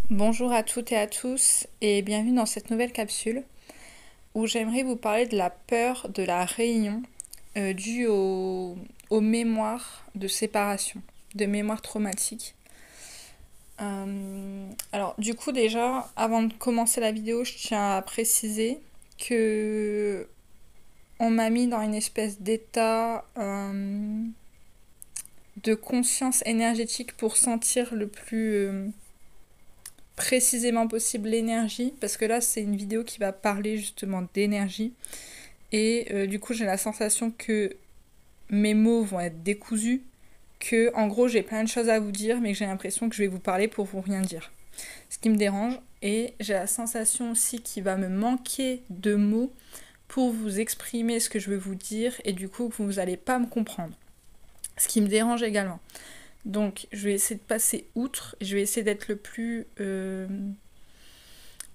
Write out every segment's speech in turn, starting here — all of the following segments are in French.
Bonjour à toutes et à tous et bienvenue dans cette nouvelle capsule où j'aimerais vous parler de la peur de la réunion due aux mémoires de séparation, de mémoires traumatiques. Alors du coup déjà, avant de commencer la vidéo, je tiens à préciser que on m'a mis dans une espèce d'état de conscience énergétique pour sentir le plus précisément possible l'énergie, parce que là c'est une vidéo qui va parler justement d'énergie, et du coup j'ai la sensation que mes mots vont être décousus, que en gros j'ai plein de choses à vous dire, mais que j'ai l'impression que je vais vous parler pour vous rien dire. Ce qui me dérange, et j'ai la sensation aussi qu'il va me manquer de mots pour vous exprimer ce que je veux vous dire, et du coup que vous n'allez pas me comprendre. Ce qui me dérange également. Donc je vais essayer de passer outre, je vais essayer d'être le plus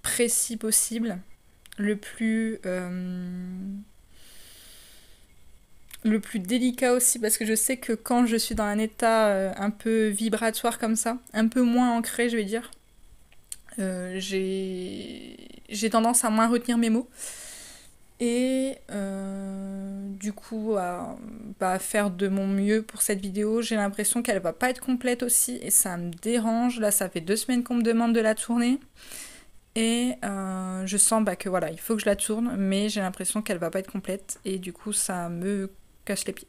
précis possible, le plus délicat aussi, parce que je sais que quand je suis dans un état un peu vibratoire comme ça, un peu moins ancré je vais dire, j'ai tendance à moins retenir mes mots et du coup à faire de mon mieux pour cette vidéo. J'ai l'impression qu'elle va pas être complète aussi et ça me dérange. Là ça fait 2 semaines qu'on me demande de la tourner. Et je sens que voilà, il faut que je la tourne, mais j'ai l'impression qu'elle va pas être complète et du coup ça me cache les pieds.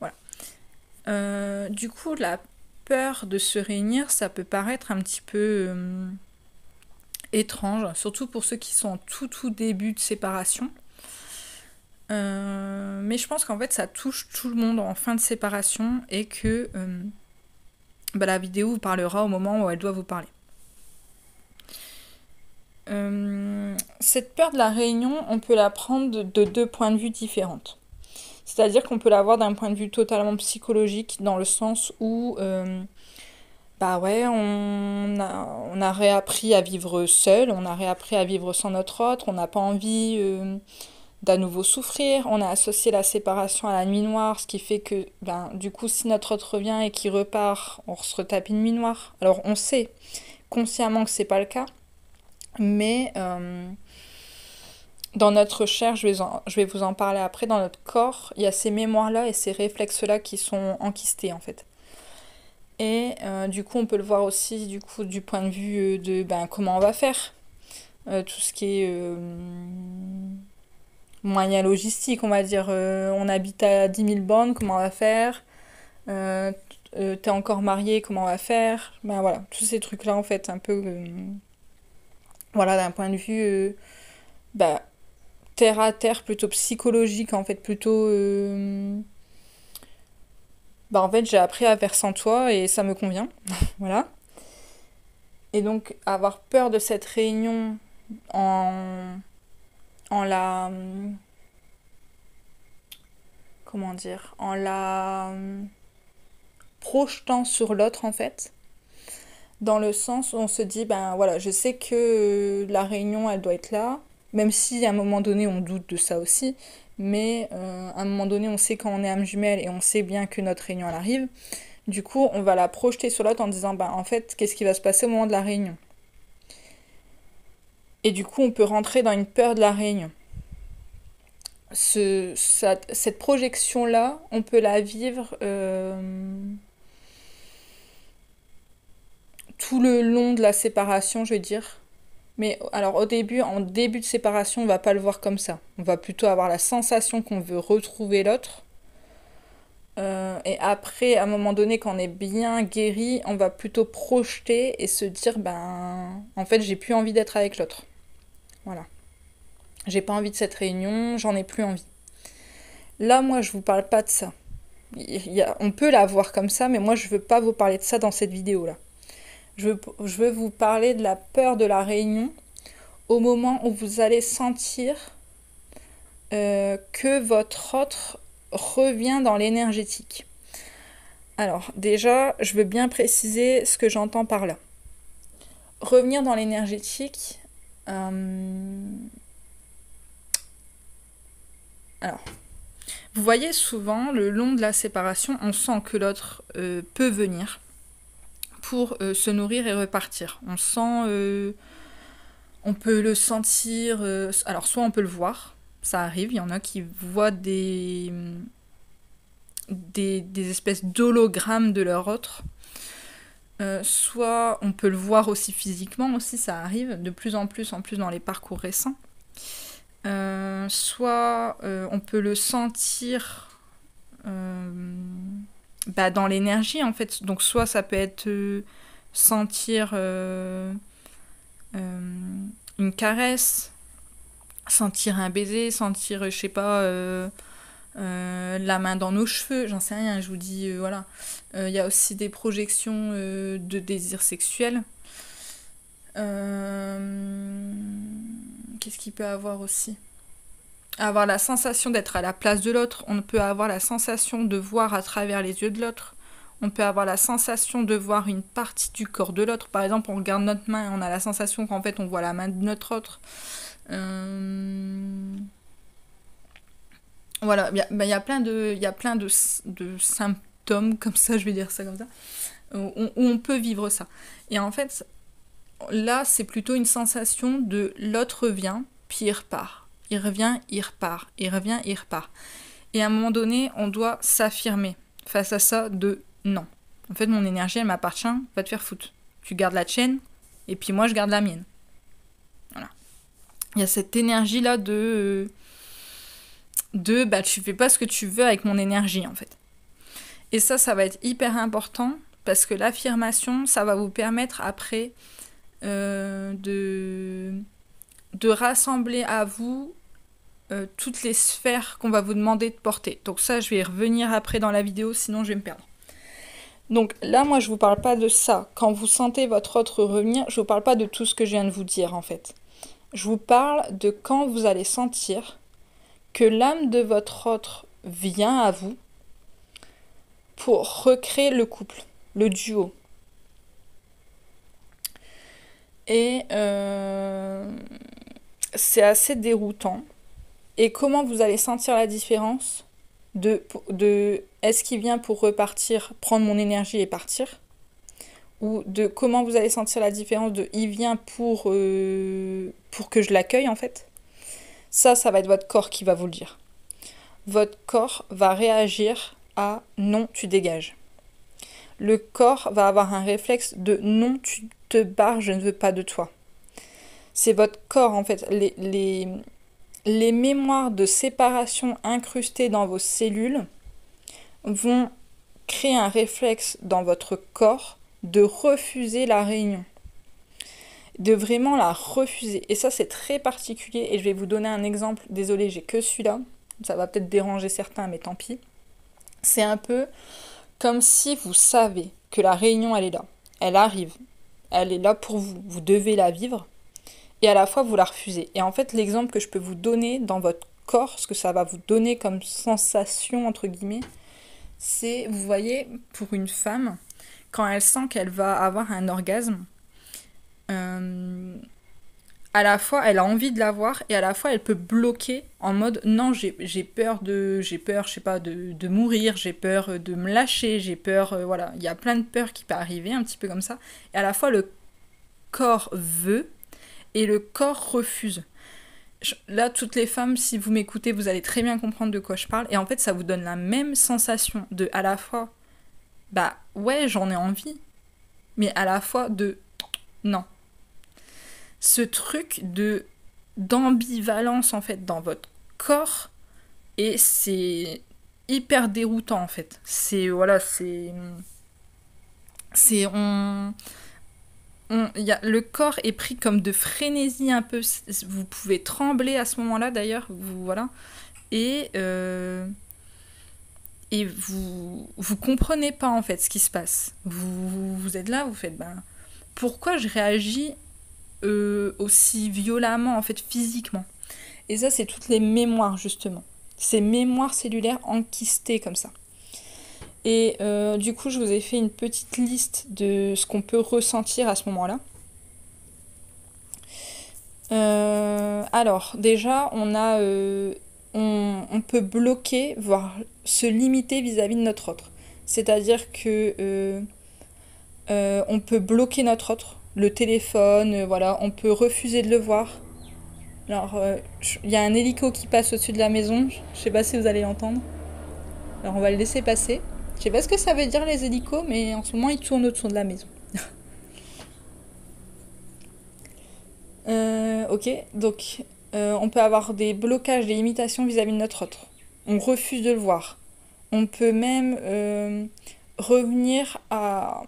Voilà. Du coup, la peur de se réunir, ça peut paraître un petit peu étrange, surtout pour ceux qui sont en tout début de séparation. Mais je pense qu'en fait ça touche tout le monde en fin de séparation et que la vidéo vous parlera au moment où elle doit vous parler. Cette peur de la réunion, on peut la prendre de deux points de vue différents. C'est-à-dire qu'on peut la voir d'un point de vue totalement psychologique, dans le sens où, ouais, on a réappris à vivre seul, on a réappris à vivre sans notre autre, on n'a pas envie d'à nouveau souffrir, on a associé la séparation à la nuit noire, ce qui fait que, du coup, si notre autre revient et qu'il repart, on se retape une nuit noire. Alors, on sait consciemment que c'est pas le cas, mais dans notre chair, je vais vous en parler après, dans notre corps, il y a ces mémoires-là et ces réflexes-là qui sont enquistés en fait. Et du coup, on peut le voir aussi du point de vue de comment on va faire. Tout ce qui est moyen logistique, on va dire. On habite à 10 000 bornes, comment on va faire. T'es encore marié, comment on va faire. Voilà, tous ces trucs-là en fait, un peu... voilà, d'un point de vue... terre à terre, plutôt psychologique, en fait, plutôt... en fait, j'ai appris à faire sans toi et ça me convient. Voilà. Et donc, avoir peur de cette réunion en, en la... Comment dire? En la projetant sur l'autre, en fait. Dans le sens où on se dit, voilà, je sais que la réunion, elle doit être là. Même si à un moment donné, on doute de ça aussi. Mais à un moment donné, on sait quand on est âme jumelle et on sait bien que notre réunion, elle arrive. Du coup, on va la projeter sur l'autre en disant, en fait, qu'est-ce qui va se passer au moment de la réunion? Et du coup, on peut rentrer dans une peur de la réunion. Cette projection-là, on peut la vivre tout le long de la séparation, je veux dire. Mais alors au début, en début de séparation, on va pas le voir comme ça. On va plutôt avoir la sensation qu'on veut retrouver l'autre. Et après, à un moment donné, quand on est bien guéri, on va plutôt projeter et se dire, en fait, j'ai plus envie d'être avec l'autre. Voilà. J'ai pas envie de cette réunion, j'en ai plus envie. Là, moi, je vous parle pas de ça. On peut la voir comme ça, mais moi, je veux pas vous parler de ça dans cette vidéo-là. Je veux vous parler de la peur de la réunion au moment où vous allez sentir que votre autre revient dans l'énergétique. Alors déjà, je veux bien préciser ce que j'entends par là. Revenir dans l'énergétique, alors, vous voyez souvent, le long de la séparation, on sent que l'autre peut venir pour se nourrir et repartir. On sent, on peut le sentir, alors soit on peut le voir, ça arrive, il y en a qui voient des espèces d'hologrammes de leur autre. Soit on peut le voir aussi physiquement, aussi ça arrive, de plus en plus dans les parcours récents. Soit on peut le sentir dans l'énergie en fait. Donc soit ça peut être sentir une caresse, sentir un baiser, sentir, je sais pas, la main dans nos cheveux, j'en sais rien, je vous dis, voilà. Il y a aussi des projections de désir sexuel. Qu'est-ce qu'il peut avoir aussi? Avoir la sensation d'être à la place de l'autre. On peut avoir la sensation de voir à travers les yeux de l'autre. On peut avoir la sensation de voir une partie du corps de l'autre. Par exemple, on regarde notre main et on a la sensation qu'en fait on voit la main de notre autre. Voilà, y a plein de symptômes comme ça, je vais dire ça comme ça, où on peut vivre ça. Et en fait, là, c'est plutôt une sensation de l'autre vient, puis il repart. Il revient, il repart. Il revient, il repart. Et à un moment donné, on doit s'affirmer face à ça de non. En fait, mon énergie, elle m'appartient, va te faire foutre. Tu gardes la tienne, et puis moi, je garde la mienne. Voilà. Il y a cette énergie-là de tu fais pas ce que tu veux avec mon énergie, en fait. Et ça va être hyper important, parce que l'affirmation, ça va vous permettre après de rassembler à vous toutes les sphères qu'on va vous demander de porter. Donc ça, je vais y revenir après dans la vidéo, sinon je vais me perdre. Donc là, moi, je vous parle pas de ça. Quand vous sentez votre autre revenir, je vous parle pas de tout ce que je viens de vous dire, en fait. Je vous parle de quand vous allez sentir que l'âme de votre autre vient à vous pour recréer le couple, le duo. Et c'est assez déroutant. Et comment vous allez sentir la différence de est-ce qu'il vient pour repartir, prendre mon énergie et partir, ou de comment vous allez sentir la différence de il vient pour que je l'accueille en fait. Ça va être votre corps qui va vous le dire. Votre corps va réagir à non, tu dégages. Le corps va avoir un réflexe de non, tu te barres, je ne veux pas de toi. C'est votre corps en fait. Les mémoires de séparation incrustées dans vos cellules vont créer un réflexe dans votre corps de refuser la réunion. De vraiment la refuser. Et ça, c'est très particulier. Et je vais vous donner un exemple. Désolée, j'ai que celui-là. Ça va peut-être déranger certains, mais tant pis. C'est un peu comme si vous savez que la réunion, elle est là. Elle arrive. Elle est là pour vous. Vous devez la vivre. Et à la fois, vous la refusez. Et en fait, l'exemple que je peux vous donner dans votre corps, ce que ça va vous donner comme sensation, entre guillemets, c'est, vous voyez, pour une femme, quand elle sent qu'elle va avoir un orgasme, à la fois, elle a envie de l'avoir, et à la fois, elle peut bloquer en mode, non, j'ai peur, je sais pas, de mourir, j'ai peur de me lâcher, j'ai peur, voilà. Il y a plein de peurs qui peuvent arriver, un petit peu comme ça. Et à la fois, le corps veut, et le corps refuse. Là, toutes les femmes, si vous m'écoutez, vous allez très bien comprendre de quoi je parle. Et en fait, ça vous donne la même sensation de, à la fois, ouais, j'en ai envie, mais à la fois de, non. Ce truc d'ambivalence, en fait, dans votre corps, et c'est hyper déroutant, en fait. Le corps est pris comme de frénésie un peu. Vous pouvez trembler à ce moment-là d'ailleurs. Voilà. Et vous comprenez pas en fait ce qui se passe. Vous êtes là, vous faites pourquoi je réagis aussi violemment en fait physiquement. Et ça c'est toutes les mémoires justement. Ces mémoires cellulaires enquistées comme ça. Et du coup, je vous ai fait une petite liste de ce qu'on peut ressentir à ce moment-là. Alors, déjà, on peut bloquer, voire se limiter vis-à-vis de notre autre. C'est-à-dire que On peut bloquer notre autre, le téléphone, voilà, on peut refuser de le voir. Alors, il y a un hélico qui passe au-dessus de la maison, je sais pas si vous allez l'entendre. Alors, on va le laisser passer. Je sais pas ce que ça veut dire les hélicos, mais en ce moment, ils tournent autour de la maison. Ok, donc on peut avoir des blocages, des limitations vis-à-vis de notre autre. On refuse de le voir. On peut même revenir à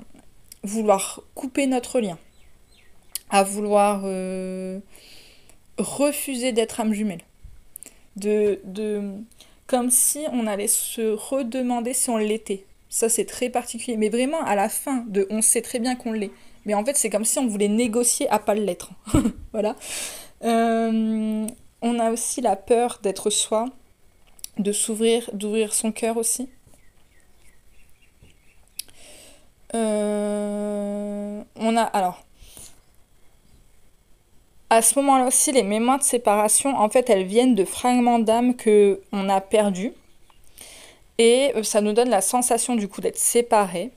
vouloir couper notre lien, à vouloir refuser d'être âme jumelle. Comme si on allait se redemander si on l'était. Ça, c'est très particulier. Mais vraiment, à la fin, on sait très bien qu'on l'est. Mais en fait, c'est comme si on voulait négocier à pas l'être. Voilà. On a aussi la peur d'être soi, de s'ouvrir, d'ouvrir son cœur aussi. On a alors à ce moment-là aussi les mémoires de séparation en fait elles viennent de fragments d'âme que on a perdus et ça nous donne la sensation du coup d'être séparés,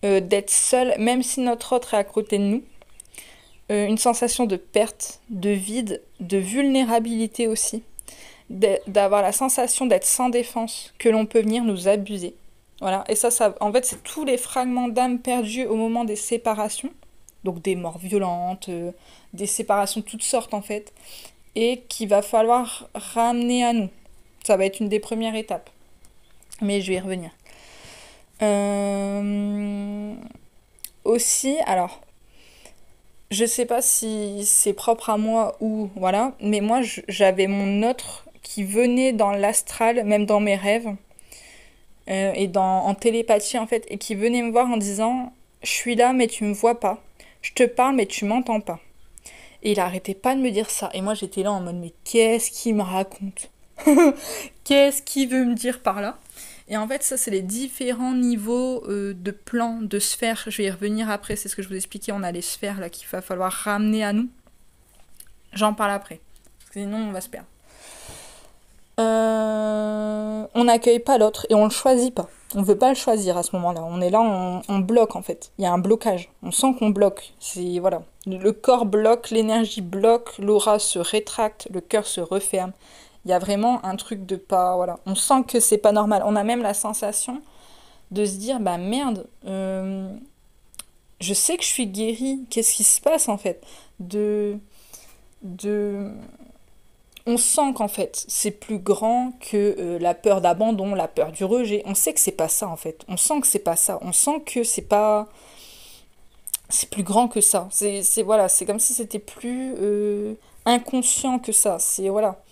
d'être seul même si notre autre est à côté de nous. Une sensation de perte, de vide, de vulnérabilité aussi, d'avoir la sensation d'être sans défense, que l'on peut venir nous abuser. Voilà, et ça en fait, c'est tous les fragments d'âme perdus au moment des séparations, donc des morts violentes, des séparations de toutes sortes en fait, et qu'il va falloir ramener à nous. Ça va être une des premières étapes, mais je vais y revenir. Aussi, alors, je sais pas si c'est propre à moi ou voilà, mais moi j'avais mon autre qui venait dans l'astral, même dans mes rêves, en télépathie en fait, et qui venait me voir en disant je suis là mais tu me vois pas, je te parle mais tu m'entends pas. Et il arrêtait pas de me dire ça, et moi j'étais là en mode mais qu'est-ce qu'il me raconte? Qu'est-ce qu'il veut me dire par là? Et en fait, ça, c'est les différents niveaux de plans, de sphères. Je vais y revenir après, c'est ce que je vous expliquais. On a les sphères là qu'il va falloir ramener à nous. J'en parle après. Sinon, on va se perdre. On n'accueille pas l'autre et on le choisit pas. On veut pas le choisir à ce moment-là. On est là, on bloque en fait. Il y a un blocage. On sent qu'on bloque. C'est voilà. Le corps bloque, l'énergie bloque, l'aura se rétracte, le cœur se referme. Il y a vraiment un truc de pas voilà. On sent que c'est pas normal. On a même la sensation de se dire bah merde. Je sais que je suis guérie. Qu'est-ce qui se passe en fait? De on sent qu'en fait c'est plus grand que la peur d'abandon, la peur du rejet. On sait que c'est pas ça en fait. On sent que c'est pas ça. On sent que c'est pas, c'est plus grand que ça. Voilà, c'est comme si c'était plus inconscient que ça. C'est voilà.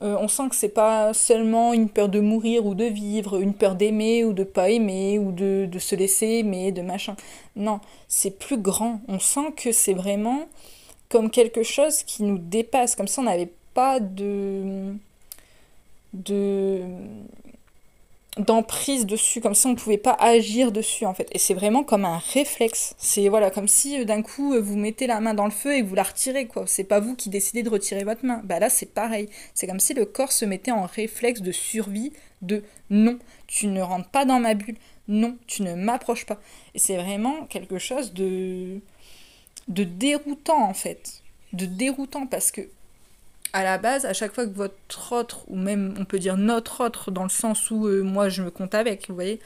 On sent que c'est pas seulement une peur de mourir ou de vivre, une peur d'aimer ou de pas aimer ou de se laisser aimer, de machin. Non, c'est plus grand. On sent que c'est vraiment comme quelque chose qui nous dépasse. Comme si on n'avait pas de d'emprise dessus, comme si on ne pouvait pas agir dessus en fait. Et c'est vraiment comme un réflexe. C'est voilà, comme si d'un coup vous mettez la main dans le feu et vous la retirez quoi. C'est pas vous qui décidez de retirer votre main. Bah là c'est pareil. C'est comme si le corps se mettait en réflexe de survie de non, tu ne rentres pas dans ma bulle. Non, tu ne m'approches pas. Et c'est vraiment quelque chose de déroutant en fait. De déroutant parce que à la base, à chaque fois que votre autre, ou même on peut dire notre autre, dans le sens où moi je me compte avec, vous voyez,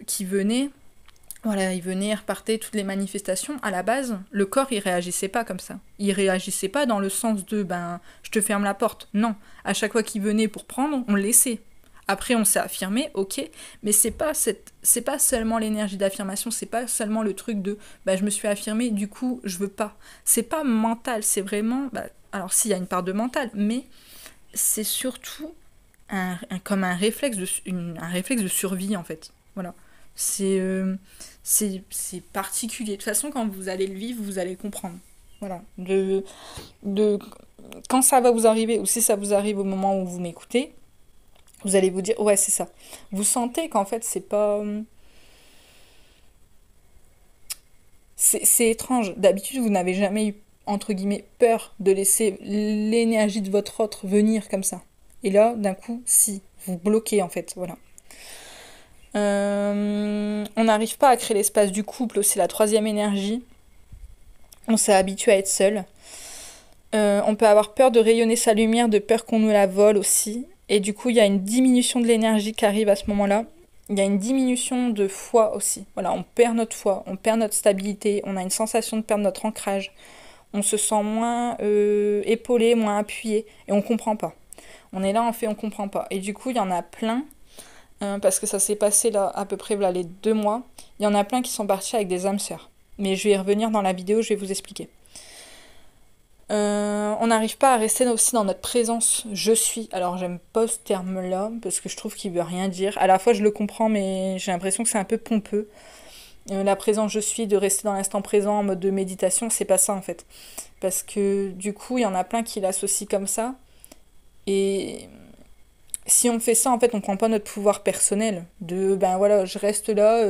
qui venait, voilà, il venait, il repartait, toutes les manifestations, à la base, le corps il réagissait pas comme ça. Il réagissait pas dans le sens de ben je te ferme la porte. Non, à chaque fois qu'il venait pour prendre, on le laissait. Après on s'est affirmé, ok, mais c'est pas seulement l'énergie d'affirmation, c'est pas seulement le truc de bah je me suis affirmé, du coup je veux pas. C'est pas mental, c'est vraiment bah, alors s'il y a une part de mental, mais c'est surtout comme un réflexe de survie en fait. Voilà. C'est c'est particulier. De toute façon, quand vous allez le vivre, vous allez comprendre. Voilà. Quand ça va vous arriver, ou si ça vous arrive au moment où vous m'écoutez, vous allez vous dire, ouais, c'est ça. Vous sentez qu'en fait, c'est pas. C'est étrange. D'habitude, vous n'avez jamais eu, entre guillemets, peur de laisser l'énergie de votre autre venir comme ça. Et là, d'un coup, si. Vous bloquez, en fait. Voilà. On n'arrive pas à créer l'espace du couple, c'est la troisième énergie. On s'est habitué à être seul. On peut avoir peur de rayonner sa lumière, de peur qu'on nous la vole aussi. Et du coup, il y a une diminution de l'énergie qui arrive à ce moment-là. Il y a une diminution de foi aussi. Voilà, on perd notre foi, on perd notre stabilité, on a une sensation de perdre notre ancrage. On se sent moins épaulé, moins appuyé, et on comprend pas. On est là, en fait, on comprend pas. Et du coup, il y en a plein, parce que ça s'est passé là à peu près là, les 2 mois. Il y en a plein qui sont partis avec des âmes sœurs. Mais je vais y revenir dans la vidéo, je vais vous expliquer. On n'arrive pas à rester aussi dans notre présence je suis. Alors j'aime pas ce terme-là parce que je trouve qu'il veut rien dire. À la fois je le comprends mais j'ai l'impression que c'est un peu pompeux. La présence je suis, de rester dans l'instant présent en mode de méditation, c'est pas ça en fait. Parce que du coup il y en a plein qui l'associent comme ça. Et si on fait ça en fait on prend pas notre pouvoir personnel. De ben voilà je reste là,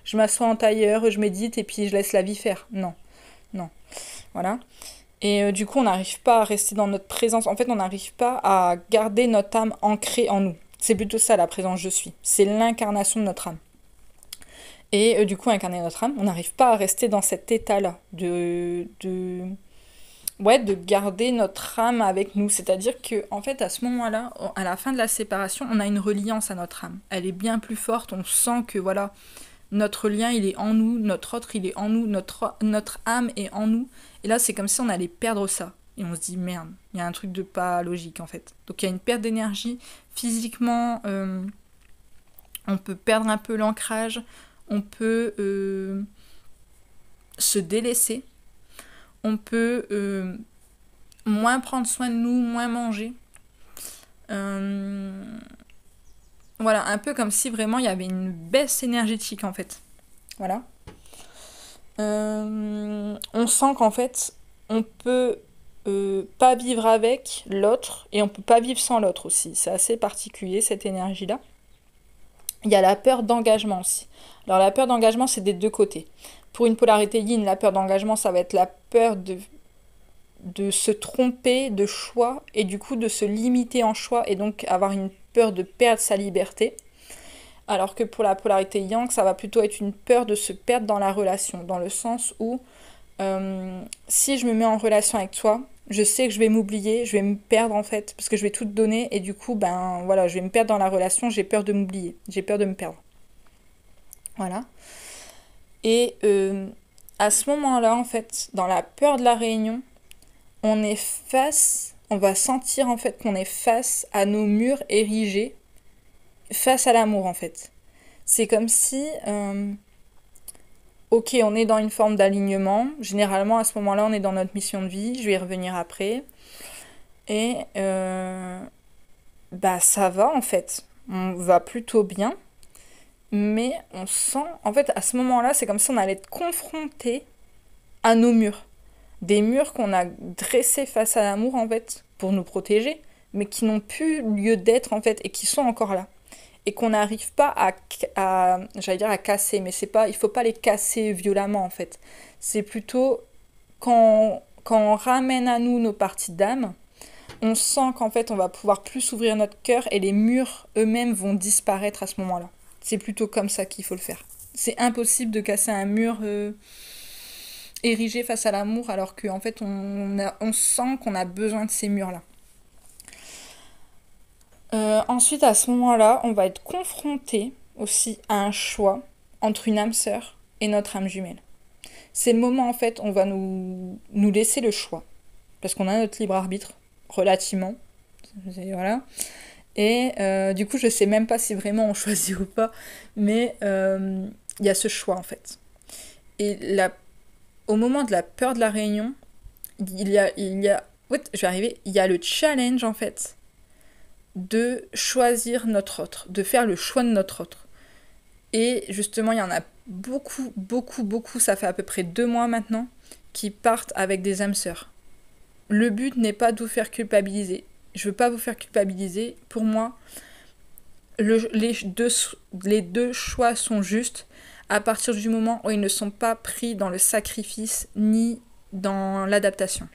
je m'assois en tailleur, je médite et puis je laisse la vie faire. Non, non. Voilà. Et du coup, on n'arrive pas à rester dans notre présence. En fait, on n'arrive pas à garder notre âme ancrée en nous. C'est plutôt ça, la présence je suis. C'est l'incarnation de notre âme. Et du coup, incarner notre âme, on n'arrive pas à rester dans cet état-là. Ouais, de garder notre âme avec nous. C'est-à-dire que, en fait, à ce moment-là, à la fin de la séparation, on a une reliance à notre âme. Elle est bien plus forte. On sent que, voilà, notre lien, il est en nous, notre autre, il est en nous, notre âme est en nous. Et là, c'est comme si on allait perdre ça. Et on se dit, merde, il y a un truc de pas logique, en fait. Donc, il y a une perte d'énergie. Physiquement, on peut perdre un peu l'ancrage. On peut se délaisser. On peut moins prendre soin de nous, moins manger. Voilà, un peu comme si vraiment il y avait une baisse énergétique, en fait. Voilà. On sent qu'en fait, on peut pas vivre avec l'autre et on peut pas vivre sans l'autre aussi. C'est assez particulier cette énergie-là. Il y a la peur d'engagement aussi. Alors la peur d'engagement, c'est des deux côtés. Pour une polarité yin, la peur d'engagement, ça va être la peur de se tromper de choix et du coup de se limiter en choix et donc avoir une peur de perdre sa liberté. Alors que pour la polarité yang, ça va plutôt être une peur de se perdre dans la relation, dans le sens où si je me mets en relation avec toi, je sais que je vais m'oublier, je vais me perdre en fait, parce que je vais tout te donner et du coup, ben voilà, je vais me perdre dans la relation, j'ai peur de m'oublier, j'ai peur de me perdre. Voilà. Et à ce moment-là, en fait, dans la peur de la réunion, on va sentir en fait qu'on est face à nos murs érigés, face à l'amour en fait. C'est comme si, ok, on est dans une forme d'alignement. Généralement, à ce moment-là, on est dans notre mission de vie. Je vais y revenir après. Et bah ça va en fait. On va plutôt bien. Mais on sent, en fait, à ce moment-là, c'est comme si on allait être confronté à nos murs. Des murs qu'on a dressés face à l'amour, en fait, pour nous protéger, mais qui n'ont plus lieu d'être, en fait, et qui sont encore là. Et qu'on n'arrive pas j'allais dire à casser, mais c'est pas, il faut pas les casser violemment, en fait. C'est plutôt quand on ramène à nous nos parties d'âme, on sent qu'en fait, on va pouvoir plus ouvrir notre cœur et les murs eux-mêmes vont disparaître à ce moment-là. C'est plutôt comme ça qu'il faut le faire. C'est impossible de casser un mur érigé face à l'amour alors qu'en fait on sent qu'on a besoin de ces murs-là. Ensuite, à ce moment-là, on va être confronté aussi à un choix entre une âme sœur et notre âme jumelle. C'est le moment en fait on va nous laisser le choix parce qu'on a notre libre arbitre relativement. Voilà. Et du coup, je sais même pas si vraiment on choisit ou pas, mais il y a ce choix en fait. Et au moment de la peur de la réunion, il y a, je vais arriver, il y a le challenge en fait de choisir notre autre, de faire le choix de notre autre. Et justement, il y en a beaucoup, ça fait à peu près 2 mois maintenant, qui partent avec des âmes sœurs. Le but n'est pas de vous faire culpabiliser. Je veux pas vous faire culpabiliser. Pour moi, les deux choix sont justes à partir du moment où ils ne sont pas pris dans le sacrifice ni dans l'adaptation.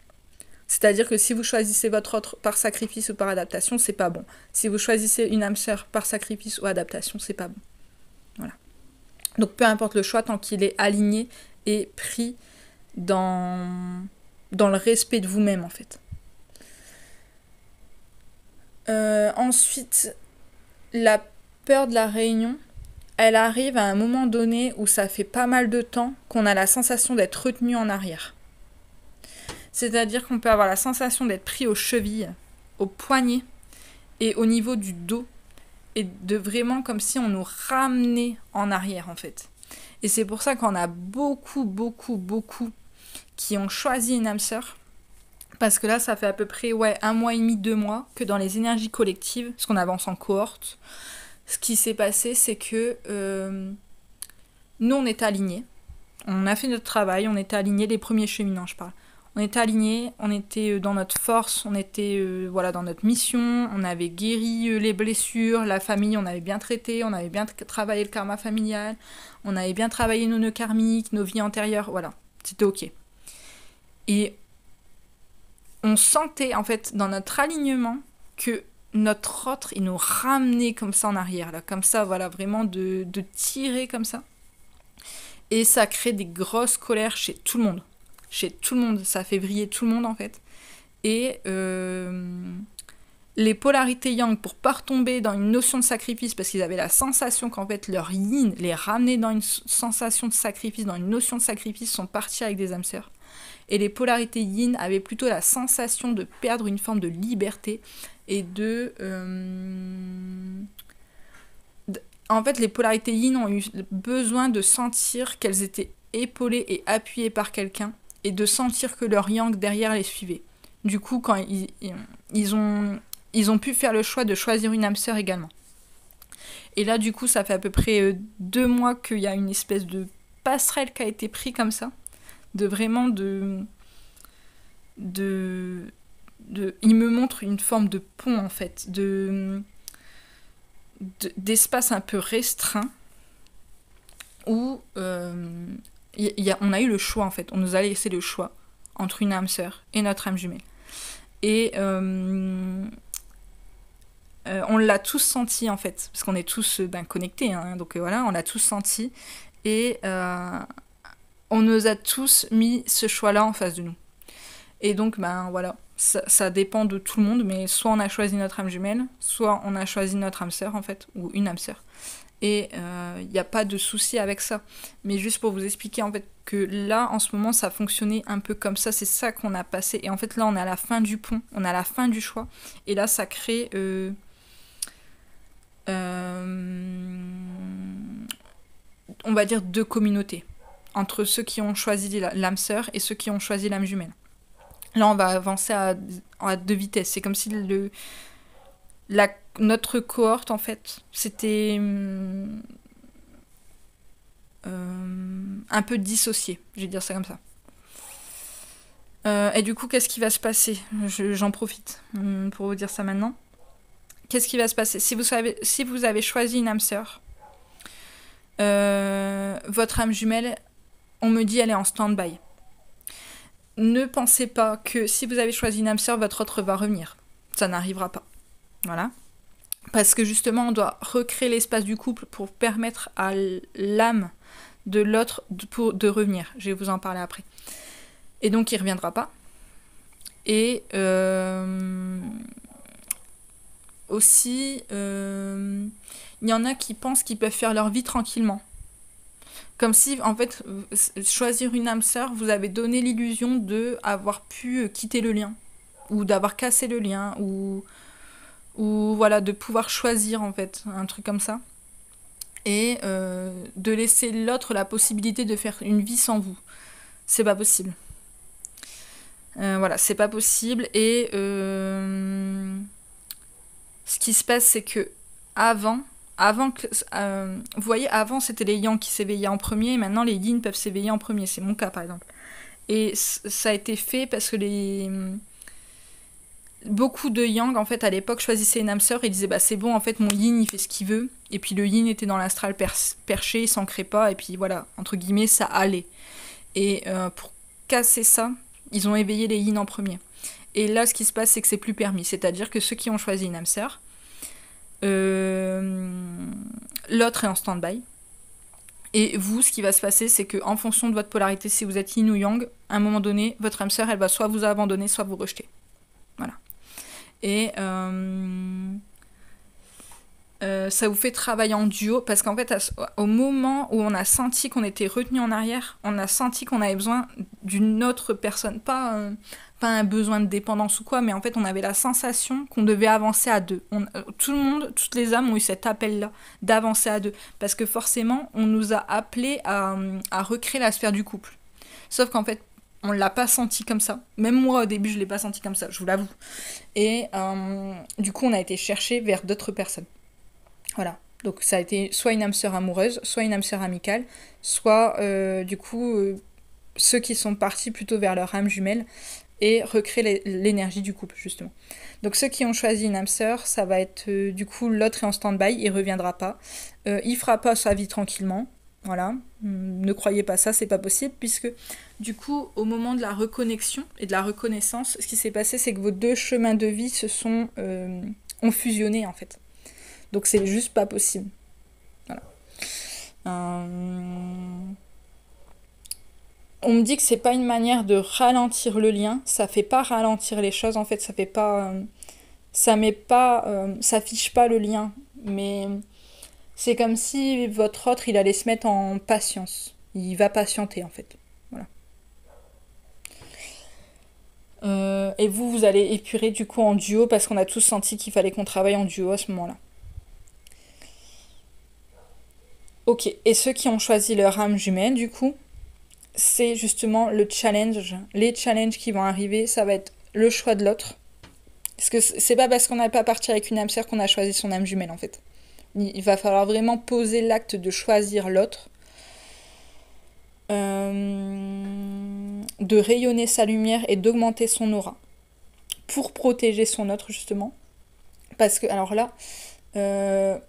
C'est-à-dire que si vous choisissez votre autre par sacrifice ou par adaptation, c'est pas bon. Si vous choisissez une âme sœur par sacrifice ou adaptation, c'est pas bon. Voilà. Donc peu importe le choix, tant qu'il est aligné et pris dans le respect de vous-même en fait. Ensuite, la peur de la réunion, elle arrive à un moment donné où ça fait pas mal de temps qu'on a la sensation d'être retenu en arrière. C'est-à-dire qu'on peut avoir la sensation d'être pris aux chevilles, aux poignets et au niveau du dos, et de vraiment comme si on nous ramenait en arrière en fait. Et c'est pour ça qu'on a beaucoup qui ont choisi une âme sœur. Parce que là, ça fait à peu près 1 mois et demi, 2 mois que dans les énergies collectives, parce qu'on avance en cohorte, ce qui s'est passé, c'est que nous, on était alignés. On a fait notre travail, on était alignés, les premiers cheminants, je parle. On était alignés, on était dans notre force, on était dans notre mission, on avait guéri les blessures, la famille, on avait bien traité, on avait bien travaillé le karma familial, on avait bien travaillé nos nœuds karmiques, nos vies antérieures, voilà, c'était ok. Et on sentait en fait dans notre alignement que notre autre, il nous ramenait comme ça en arrière, là, comme ça, voilà, vraiment de tirer comme ça. Et ça crée des grosses colères chez tout le monde. Chez tout le monde, ça fait vriller tout le monde en fait. Et les polarités yang, pour pas retomber dans une notion de sacrifice, parce qu'ils avaient la sensation qu'en fait leur yin les ramenait dans une sensation de sacrifice, dans une notion de sacrifice, sont partis avec des âmes sœurs. Et les polarités yin avaient plutôt la sensation de perdre une forme de liberté et en fait, les polarités yin ont eu besoin de sentir qu'elles étaient épaulées et appuyées par quelqu'un et de sentir que leur yang derrière les suivait. Du coup, quand ils ont pu faire le choix de choisir une âme sœur également. Et là, du coup, ça fait à peu près 2 mois qu'il y a une espèce de passerelle qui a été prise comme ça. De vraiment il me montre une forme de pont en fait, d'espace un peu restreint où on a eu le choix en fait, on nous a laissé le choix entre une âme sœur et notre âme jumelle. Et on l'a tous senti en fait, parce qu'on est tous connectés, hein, donc voilà, on l'a tous senti. Et on nous a tous mis ce choix-là en face de nous. Et donc, voilà, ça dépend de tout le monde, mais soit on a choisi notre âme jumelle, soit on a choisi notre âme sœur, en fait, ou une âme sœur. Et il n'y a pas de souci avec ça. Mais juste pour vous expliquer, en fait, que là, en ce moment, ça fonctionnait un peu comme ça, c'est ça qu'on a passé. Et en fait, là, on est à la fin du pont, on est à la fin du choix. Et là, ça crée... on va dire 2 communautés. Entre ceux qui ont choisi l'âme sœur et ceux qui ont choisi l'âme jumelle. Là, on va avancer à 2 vitesses. C'est comme si notre cohorte, en fait, c'était un peu dissocié. Je vais dire ça comme ça. Et du coup, qu'est-ce qui va se passer ? J'en profite pour vous dire ça maintenant. Qu'est-ce qui va se passer ? Si vous avez choisi une âme sœur, votre âme jumelle, on me dit elle est en stand-by. Ne pensez pas que si vous avez choisi une âme sœur, votre autre va revenir. Ça n'arrivera pas. Voilà. Parce que justement, on doit recréer l'espace du couple pour permettre à l'âme de l'autre de revenir. Je vais vous en parler après. Et donc, il ne reviendra pas. Et aussi, il y en a qui pensent qu'ils peuvent faire leur vie tranquillement. Comme si, en fait, choisir une âme sœur, vous avez donné l'illusion d'avoir pu quitter le lien, ou d'avoir cassé le lien, ou voilà, de pouvoir choisir, en fait, un truc comme ça. Et de laisser l'autre la possibilité de faire une vie sans vous. C'est pas possible. Voilà, c'est pas possible. Et ce qui se passe, c'est que avant que... vous voyez, avant, c'était les yang qui s'éveillaient en premier, et maintenant, les yin peuvent s'éveiller en premier. C'est mon cas, par exemple. Et ça a été fait parce que beaucoup de yang, en fait, à l'époque, choisissaient une âme sœur et disaient, bah, c'est bon, en fait, mon yin, il fait ce qu'il veut. Et puis, le yin était dans l'astral perché, il s'ancrait pas, et puis, voilà, entre guillemets, ça allait. Et pour casser ça, ils ont éveillé les yin en premier. Et là, ce qui se passe, c'est que c'est plus permis. C'est-à-dire que ceux qui ont choisi une âme sœur, l'autre est en stand-by. Et vous, ce qui va se passer, c'est que en fonction de votre polarité, si vous êtes yin ou yang, à un moment donné, votre âme sœur, elle va soit vous abandonner, soit vous rejeter. Voilà. Et ça vous fait travailler en duo parce qu'en fait, au moment où on a senti qu'on était retenu en arrière, on a senti qu'on avait besoin d'une autre personne. Pas un besoin de dépendance ou quoi, mais en fait, on avait la sensation qu'on devait avancer à deux. Tout le monde, toutes les âmes ont eu cet appel-là d'avancer à deux. Parce que forcément, on nous a appelés à recréer la sphère du couple. Sauf qu'en fait, on l'a pas senti comme ça. Même moi, au début, je l'ai pas senti comme ça, je vous l'avoue. Et du coup, on a été chercher vers d'autres personnes. Voilà. Donc ça a été soit une âme sœur amoureuse, soit une âme sœur amicale, soit du coup ceux qui sont partis plutôt vers leur âme jumelle et recréer l'énergie du couple justement. Donc ceux qui ont choisi une âme sœur, ça va être du coup l'autre est en stand-by, il reviendra pas. Il fera pas sa vie tranquillement. Voilà, ne croyez pas ça, c'est pas possible, puisque du coup, au moment de la reconnexion et de la reconnaissance, ce qui s'est passé, c'est que vos deux chemins de vie ont fusionné en fait. Donc c'est juste pas possible. Voilà. On me dit que c'est pas une manière de ralentir le lien. Ça fait pas ralentir les choses en fait. Ça fait pas. Ça met pas. Ça affiche pas le lien. Mais c'est comme si votre autre il allait se mettre en patience. Il va patienter en fait. Voilà. Et vous allez épurer du coup en duo parce qu'on a tous senti qu'il fallait qu'on travaille en duo à ce moment-là. Ok, et ceux qui ont choisi leur âme jumelle, du coup, c'est justement le challenge. Les challenges qui vont arriver, ça va être le choix de l'autre. Parce que c'est pas parce qu'on n'a pas parti avec une âme sœur qu'on a choisi son âme jumelle, en fait. Il va falloir vraiment poser l'acte de choisir l'autre. De rayonner sa lumière et d'augmenter son aura. Pour protéger son autre, justement. Parce que, alors là...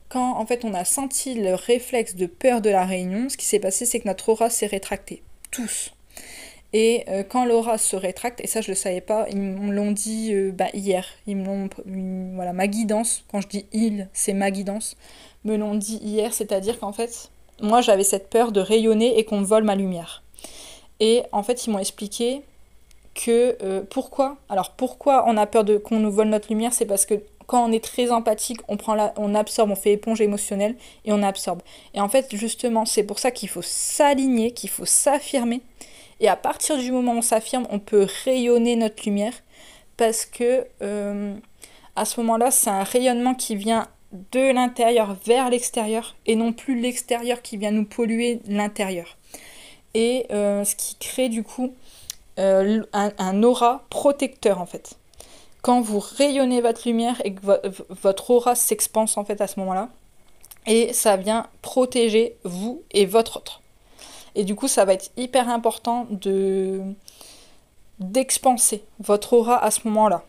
quand en fait on a senti le réflexe de peur de la réunion, ce qui s'est passé c'est que notre aura s'est rétractée, tous. Et quand l'aura se rétracte, et ça je le savais pas, ils me l'ont dit hier, voilà, ma guidance, quand je dis ils, c'est ma guidance, me l'ont dit hier, c'est-à-dire qu'en fait, moi j'avais cette peur de rayonner et qu'on me vole ma lumière. Et en fait ils m'ont expliqué que pourquoi on a peur qu'on nous vole notre lumière, c'est parce que quand on est très empathique, on absorbe, on fait éponge émotionnelle et on absorbe. Et en fait, justement, c'est pour ça qu'il faut s'aligner, qu'il faut s'affirmer. Et à partir du moment où on s'affirme, on peut rayonner notre lumière parce que à ce moment-là, c'est un rayonnement qui vient de l'intérieur vers l'extérieur et non plus l'extérieur qui vient nous polluer l'intérieur. Et ce qui crée du coup un aura protecteur en fait. Quand vous rayonnez votre lumière et que votre aura s'expanse en fait à ce moment-là, et ça vient protéger vous et votre autre. Et du coup, ça va être hyper important d'expanser votre aura à ce moment-là,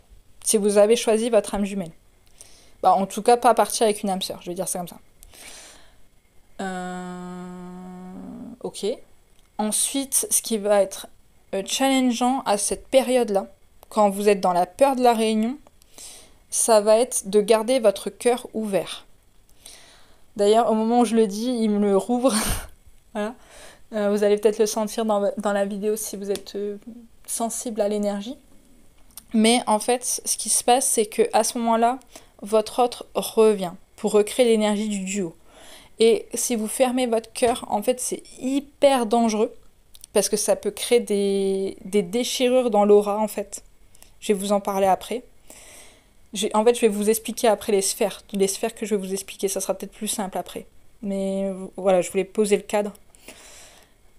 si vous avez choisi votre âme jumelle. Bah, en tout cas, pas partir avec une âme sœur, je vais dire ça comme ça. Ok. Ensuite, ce qui va être challengeant à cette période-là, quand vous êtes dans la peur de la réunion, ça va être de garder votre cœur ouvert. D'ailleurs, au moment où je le dis, il me le rouvre. Voilà. Vous allez peut-être le sentir dans la vidéo si vous êtes sensible à l'énergie. Mais en fait, ce qui se passe, c'est qu'à ce moment-là, votre autre revient pour recréer l'énergie du duo. Et si vous fermez votre cœur, en fait, c'est hyper dangereux parce que ça peut créer des déchirures dans l'aura, en fait. Je vais vous en parler après. En fait, je vais vous expliquer après les sphères que je vais vous expliquer. Ça sera peut-être plus simple après. Mais voilà, je voulais poser le cadre.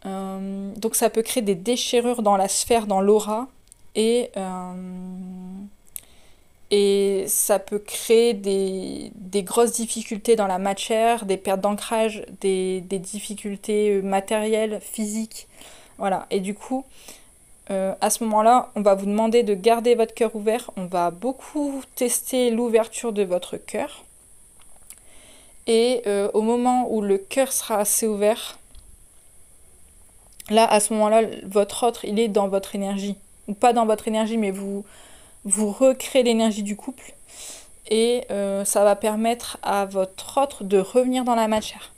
Donc ça peut créer des déchirures dans la sphère, dans l'aura. Et ça peut créer des grosses difficultés dans la matière, des pertes d'ancrage, des difficultés matérielles, physiques. Voilà. Et du coup... à ce moment-là, on va vous demander de garder votre cœur ouvert. On va beaucoup tester l'ouverture de votre cœur. Et au moment où le cœur sera assez ouvert, là, à ce moment-là, votre autre, il est dans votre énergie. Ou pas dans votre énergie, mais vous recréez l'énergie du couple. Et ça va permettre à votre autre de revenir dans la matière.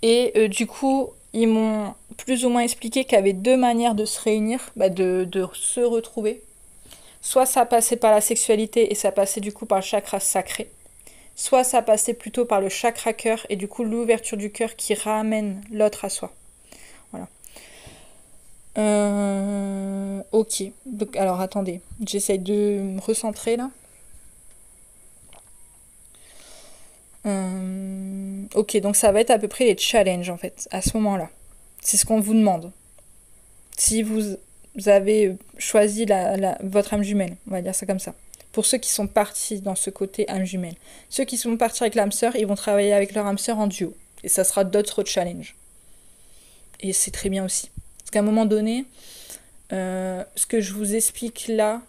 Et du coup, ils m'ont plus ou moins expliqué qu'il y avait deux manières de se réunir, de se retrouver. Soit ça passait par la sexualité et ça passait du coup par le chakra sacré. Soit ça passait plutôt par le chakra cœur et du coup l'ouverture du cœur qui ramène l'autre à soi. Voilà. Ok. Donc, alors attendez, j'essaye de me recentrer là. Ok, donc ça va être à peu près les challenges en fait, à ce moment-là. C'est ce qu'on vous demande. Si vous avez choisi votre âme jumelle, on va dire ça comme ça. Pour ceux qui sont partis dans ce côté âme jumelle. Ceux qui sont partis avec l'âme sœur, ils vont travailler avec leur âme sœur en duo. Et ça sera d'autres challenges. Et c'est très bien aussi. Parce qu'à un moment donné, ce que je vous explique là,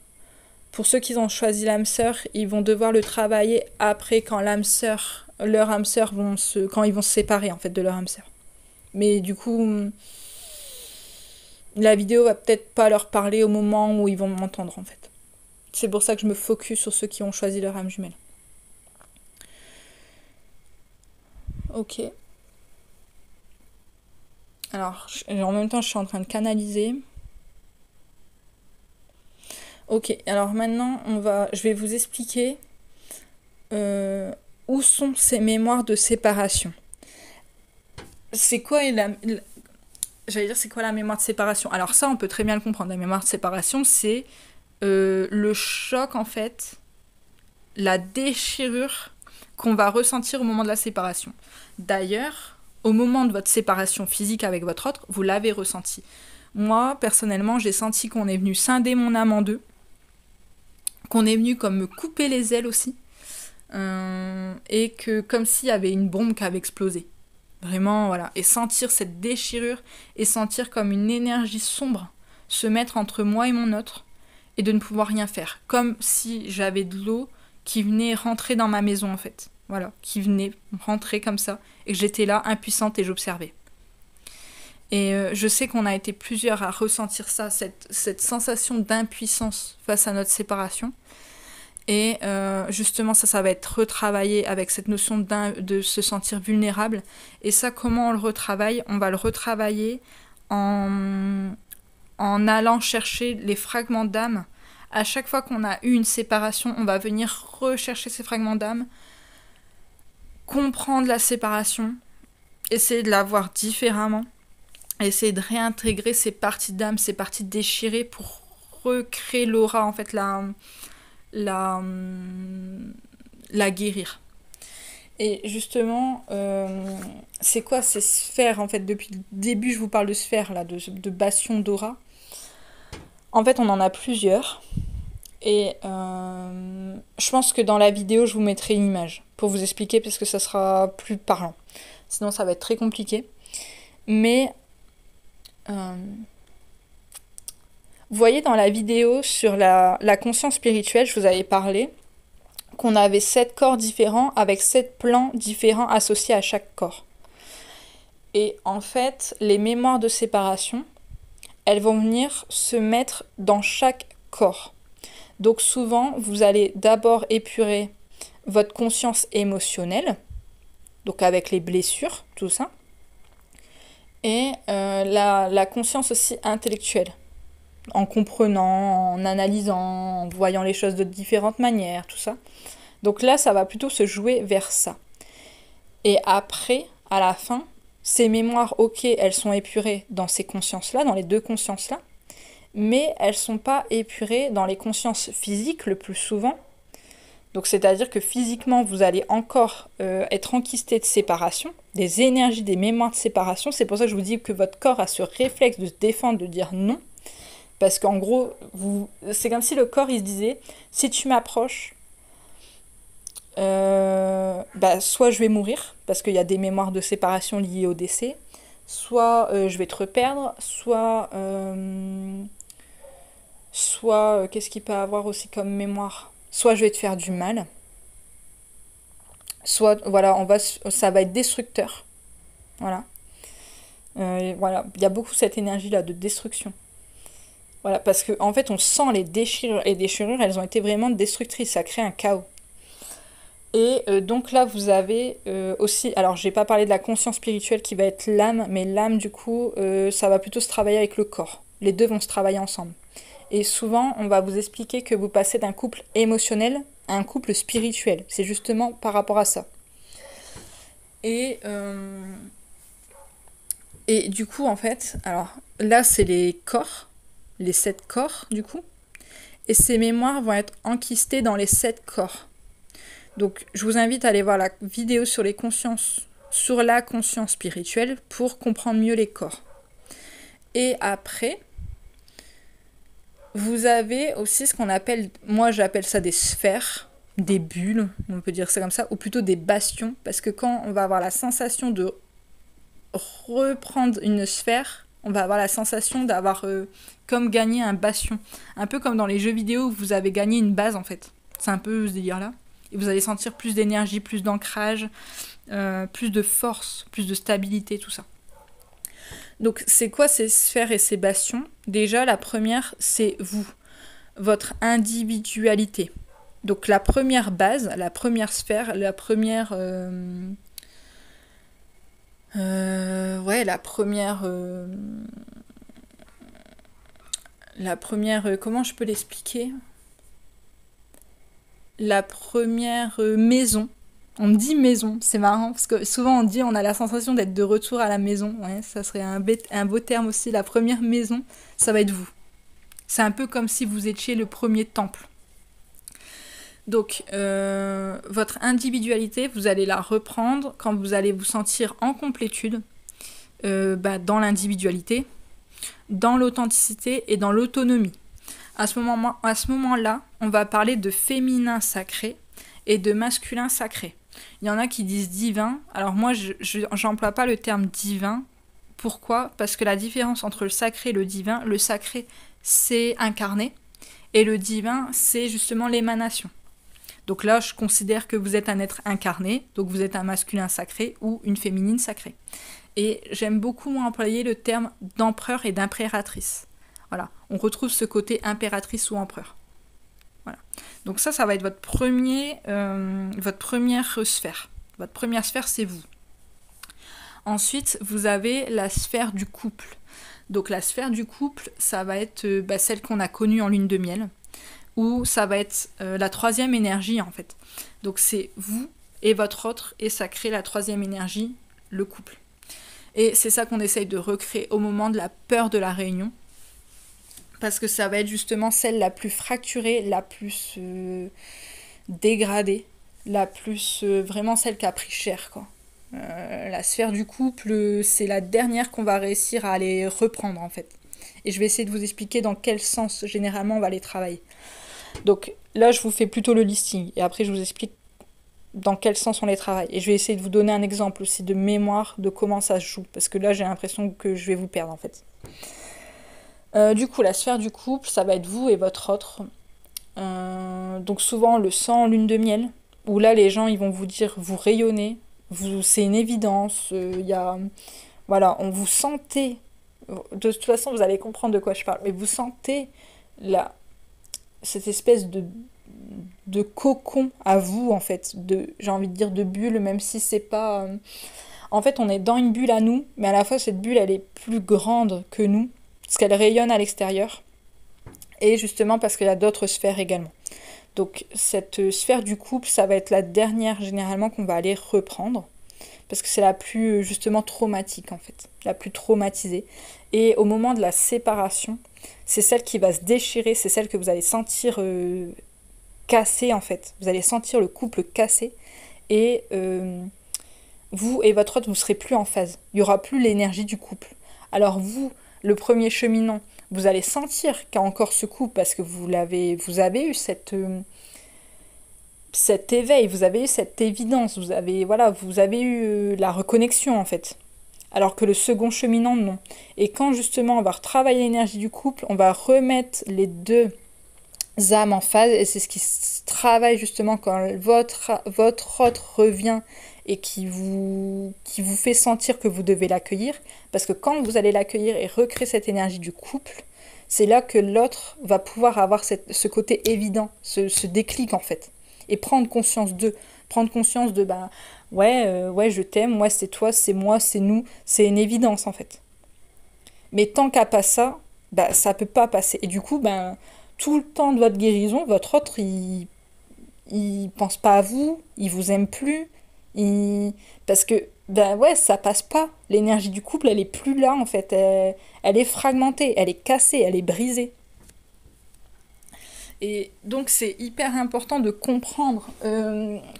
pour ceux qui ont choisi l'âme sœur, ils vont devoir le travailler après quand leur âme sœur quand ils vont se séparer en fait de leur âme sœur. Mais du coup, la vidéo va peut-être pas leur parler au moment où ils vont m'entendre en fait. C'est pour ça que je me focus sur ceux qui ont choisi leur âme jumelle. Ok. Alors, en même temps, je suis en train de canaliser. Ok, alors maintenant, je vais vous expliquer où sont ces mémoires de séparation. C'est quoi j'allais dire, c'est quoi la mémoire de séparation? Alors ça, on peut très bien le comprendre. La mémoire de séparation, c'est le choc, en fait, la déchirure qu'on va ressentir au moment de la séparation. D'ailleurs, au moment de votre séparation physique avec votre autre, vous l'avez ressenti. Moi, personnellement, j'ai senti qu'on est venu scinder mon âme en deux, qu'on est venu comme me couper les ailes aussi, et que comme s'il y avait une bombe qui avait explosé. Vraiment, voilà. Et sentir cette déchirure, et sentir comme une énergie sombre se mettre entre moi et mon autre, et de ne pouvoir rien faire. Comme si j'avais de l'eau qui venait rentrer dans ma maison, en fait. Voilà, qui venait rentrer comme ça, et que j'étais là, impuissante, et j'observais. Et je sais qu'on a été plusieurs à ressentir ça, cette sensation d'impuissance face à notre séparation. Et justement, ça va être retravaillé avec cette notion de se sentir vulnérable. Et ça, comment on le retravaille? On va le retravailler en allant chercher les fragments d'âme. À chaque fois qu'on a eu une séparation, on va venir rechercher ces fragments d'âme, comprendre la séparation, essayer de la voir différemment, essayer de réintégrer ces parties d'âme, ces parties déchirées pour recréer l'aura, en fait, la guérir. Et justement, c'est quoi ces sphères, en fait? Depuis le début, je vous parle de sphères, là, de bastions d'aura. En fait, on en a plusieurs. Et je pense que dans la vidéo, je vous mettrai une image pour vous expliquer, parce que ça sera plus parlant. Sinon, ça va être très compliqué. Mais vous voyez dans la vidéo sur la conscience spirituelle, je vous avais parlé qu'on avait 7 corps différents avec 7 plans différents associés à chaque corps. Et en fait, les mémoires de séparation, elles vont venir se mettre dans chaque corps. Donc souvent, vous allez d'abord épurer votre conscience émotionnelle, donc avec les blessures, tout ça, et la conscience aussi intellectuelle, en comprenant, en analysant, en voyant les choses de différentes manières, tout ça. Donc là, ça va plutôt se jouer vers ça. Et après, à la fin, ces mémoires, ok, elles sont épurées dans ces consciences-là, dans les deux consciences-là, mais elles ne sont pas épurées dans les consciences physiques le plus souvent. Donc c'est-à-dire que physiquement, vous allez encore être enquisté de séparation, des énergies, des mémoires de séparation. C'est pour ça que je vous dis que votre corps a ce réflexe de se défendre, de dire non. Parce qu'en gros, c'est comme si le corps, il se disait, si tu m'approches, soit je vais mourir, parce qu'il y a des mémoires de séparation liées au décès, soit je vais te reperdre, soit qu'est-ce qu'il peut avoir aussi comme mémoire? Soit je vais te faire du mal, soit, voilà, ça va être destructeur. Voilà. Voilà, il y a beaucoup cette énergie-là de destruction. Voilà, parce qu'en fait, on sent les déchirures. Et les déchirures, elles ont été vraiment destructrices. Ça crée un chaos. Et donc là, vous avez aussi, alors j'ai pas parlé de la conscience spirituelle qui va être l'âme, mais l'âme, du coup, ça va plutôt se travailler avec le corps. Les deux vont se travailler ensemble. Et souvent, on va vous expliquer que vous passez d'un couple émotionnel à un couple spirituel. C'est justement par rapport à ça. Et, et du coup, en fait, alors là, c'est les corps, les 7 corps, du coup. Et ces mémoires vont être enquistées dans les 7 corps. Donc, je vous invite à aller voir la vidéo sur les consciences, sur la conscience spirituelle pour comprendre mieux les corps. Et après, vous avez aussi ce qu'on appelle, moi j'appelle ça des sphères, des bulles, on peut dire ça comme ça, ou plutôt des bastions, parce que quand on va avoir la sensation de reprendre une sphère, on va avoir la sensation d'avoir comme gagné un bastion. Un peu comme dans les jeux vidéo où vous avez gagné une base en fait. C'est un peu ce délire-là. Et vous allez sentir plus d'énergie, plus d'ancrage, plus de force, plus de stabilité, tout ça. Donc c'est quoi ces sphères et ces bastions? Déjà, la première, c'est vous, votre individualité. Donc la première base, la première sphère, la première... la première, comment je peux l'expliquer? La première maison. On me dit maison, c'est marrant, parce que souvent on dit on a la sensation d'être de retour à la maison. Ouais, ça serait un beau terme aussi. La première maison, ça va être vous. C'est un peu comme si vous étiez le premier temple. Donc, votre individualité, vous allez la reprendre quand vous allez vous sentir en complétude dans l'individualité, dans l'authenticité et dans l'autonomie. À ce moment-là, on va parler de féminin sacré et de masculin sacré. Il y en a qui disent divin. Alors moi, j'emploie pas le terme divin. Pourquoi? Parce que la différence entre le sacré et le sacré, c'est incarné. Et le divin, c'est justement l'émanation. Donc là, je considère que vous êtes un être incarné, donc vous êtes un masculin sacré ou une féminine sacrée. Et j'aime beaucoup moi employer le terme d'empereur et d'impératrice. Voilà, on retrouve ce côté impératrice ou empereur. Voilà. Donc ça va être votre première sphère. Votre première sphère, c'est vous. Ensuite, vous avez la sphère du couple. Donc la sphère du couple, ça va être celle qu'on a connue en lune de miel, ou ça va être la troisième énergie en fait. Donc c'est vous et votre autre, et ça crée la troisième énergie, le couple. Et c'est ça qu'on essaye de recréer au moment de la peur de la réunion, parce que ça va être justement celle la plus fracturée, la plus dégradée, la plus vraiment celle qui a pris cher, quoi. La sphère du couple, c'est la dernière qu'on va réussir à aller reprendre en fait. Et je vais essayer de vous expliquer dans quel sens généralement on va les travailler. Donc là, je vous fais plutôt le listing et après je vous explique dans quel sens on les travaille. Et je vais essayer de vous donner un exemple aussi de mémoire de comment ça se joue, parce que là j'ai l'impression que je vais vous perdre en fait. Du coup, la sphère du couple, ça va être vous et votre autre. Donc souvent le sang, lune de miel, où là les gens ils vont vous dire vous rayonnez, c'est une évidence, voilà, on vous sentez, de toute façon vous allez comprendre de quoi je parle, mais vous sentez cette espèce de cocon à vous en fait, j'ai envie de dire de bulle, même si c'est pas... En fait on est dans une bulle à nous, mais à la fois cette bulle elle est plus grande que nous, parce qu'elle rayonne à l'extérieur, et justement parce qu'il y a d'autres sphères également. Donc cette sphère du couple, ça va être la dernière généralement qu'on va aller reprendre, parce que c'est la plus justement traumatique en fait, la plus traumatisée. Et au moment de la séparation, c'est celle qui va se déchirer, c'est celle que vous allez sentir cassée en fait. Vous allez sentir le couple cassé, et vous et votre autre, vous ne serez plus en phase. Il n'y aura plus l'énergie du couple. Alors vous, le premier cheminant, vous allez sentir qu'il y a encore ce couple parce que vous avez eu cet éveil, vous avez eu cette évidence, vous avez eu la reconnexion en fait. Alors que le second cheminant, non. Et quand justement on va retravailler l'énergie du couple, on va remettre les deux âmes en phase, et c'est ce qui se travaille justement quand votre autre revient et qui vous fait sentir que vous devez l'accueillir, parce que quand vous allez l'accueillir et recréer cette énergie du couple, c'est là que l'autre va pouvoir avoir ce côté évident, ce déclic en fait, et prendre conscience d'eux. Prendre conscience de, ben, ouais, je t'aime, moi c'est toi, c'est moi, c'est nous, c'est une évidence en fait. Mais tant qu'à pas ça, bah, ça peut pas passer. Et du coup, ben, tout le temps de votre guérison, votre autre, il pense pas à vous, il vous aime plus, il... parce que, ben ouais, ça passe pas. L'énergie du couple, elle est plus là en fait. Elle est fragmentée, elle est cassée, elle est brisée. Et donc c'est hyper important de comprendre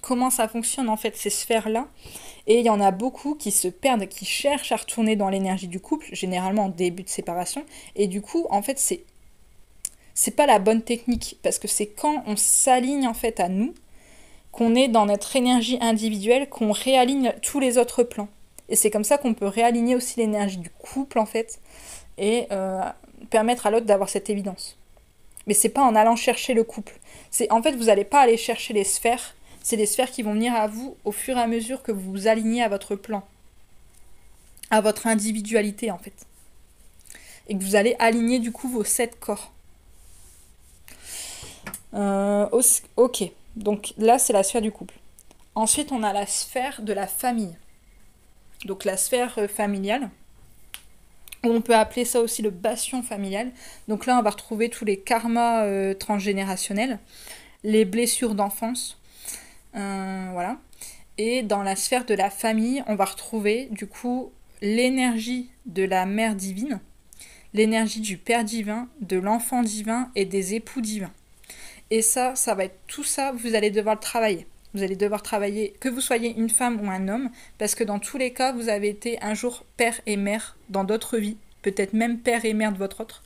comment ça fonctionne en fait ces sphères-là. Et il y en a beaucoup qui se perdent, qui cherchent à retourner dans l'énergie du couple, généralement en début de séparation. Et du coup, en fait, c'est pas la bonne technique parce que c'est quand on s'aligne en fait à nous qu'on est dans notre énergie individuelle, qu'on réaligne tous les autres plans. Et c'est comme ça qu'on peut réaligner aussi l'énergie du couple en fait et permettre à l'autre d'avoir cette évidence. Mais c'est pas en allant chercher le couple. C'est en fait vous n'allez pas aller chercher les sphères. C'est les sphères qui vont venir à vous au fur et à mesure que vous vous alignez à votre plan, à votre individualité en fait, et que vous allez aligner du coup vos 7 corps. Ok, donc là c'est la sphère du couple. Ensuite on a la sphère de la famille. Donc la sphère familiale, ou on peut appeler ça aussi le bastion familial. Donc là on va retrouver tous les karmas transgénérationnels, les blessures d'enfance, voilà. Et dans la sphère de la famille, on va retrouver du coup l'énergie de la mère divine, l'énergie du père divin, de l'enfant divin et des époux divins. Et ça va être tout ça, vous allez devoir le travailler. Vous allez devoir travailler, que vous soyez une femme ou un homme, parce que dans tous les cas, vous avez été un jour père et mère dans d'autres vies, peut-être même père et mère de votre autre,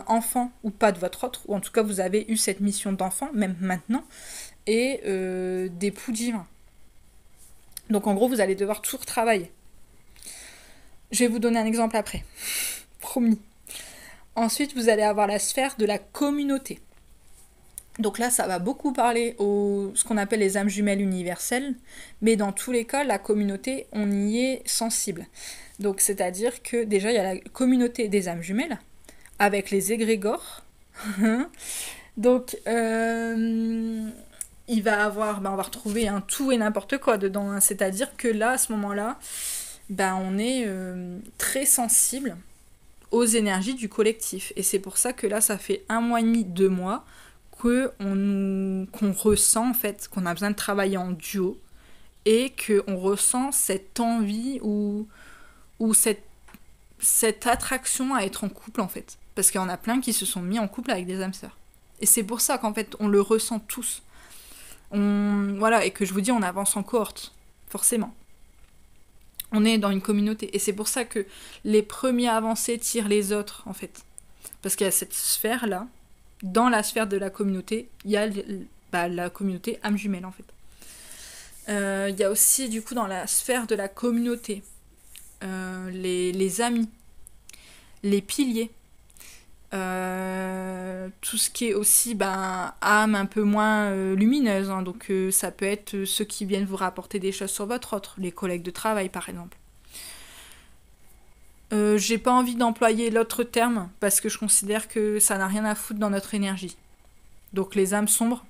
enfant ou pas de votre autre, ou en tout cas vous avez eu cette mission d'enfant, même maintenant, et d'époux divins. Donc en gros, vous allez devoir tout retravailler. Je vais vous donner un exemple après. Promis. Ensuite, vous allez avoir la sphère de la communauté. Donc là, ça va beaucoup parler aux ce qu'on appelle les âmes jumelles universelles, mais dans tous les cas, la communauté, on y est sensible. Donc c'est-à-dire que déjà, il y a la communauté des âmes jumelles, avec les égrégores. Donc, il va avoir, on va retrouver un tout et n'importe quoi dedans. Hein. C'est-à-dire que là, à ce moment-là, on est très sensible aux énergies du collectif. Et c'est pour ça que là, ça fait 1 mois et demi, 2 mois, qu'on ressent, en fait, qu'on a besoin de travailler en duo et qu'on ressent cette envie ou cette attraction à être en couple, en fait. Parce qu'il y en a plein qui se sont mis en couple avec des âmes sœurs. Et c'est pour ça qu'en fait, on le ressent tous. Voilà, et que je vous dis, on avance en cohorte, forcément. On est dans une communauté. Et c'est pour ça que les premiers avancés tirent les autres, en fait. Parce qu'il y a cette sphère-là, dans la sphère de la communauté, il y a la communauté âme jumelle, en fait. Il y a aussi, du coup, dans la sphère de la communauté, les amis, les piliers, tout ce qui est aussi âme un peu moins lumineuse, hein, donc ça peut être ceux qui viennent vous rapporter des choses sur votre autre, les collègues de travail par exemple. J'ai pas envie d'employer l'autre terme parce que je considère que ça n'a rien à foutre dans notre énergie. Donc les âmes sombres,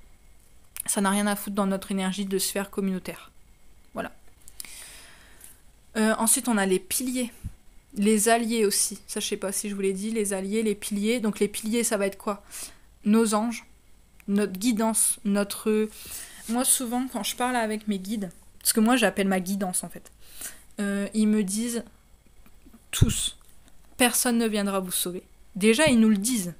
ça n'a rien à foutre dans notre énergie de sphère communautaire. Voilà. Ensuite on a les piliers. Les alliés aussi, ça je sais pas si je vous l'ai dit, les alliés, les piliers. Donc les piliers, ça va être quoi? Nos anges, notre guidance, notre... Moi souvent quand je parle avec mes guides, parce que moi j'appelle ma guidance en fait, ils me disent tous, personne ne viendra vous sauver. Déjà ils nous le disent.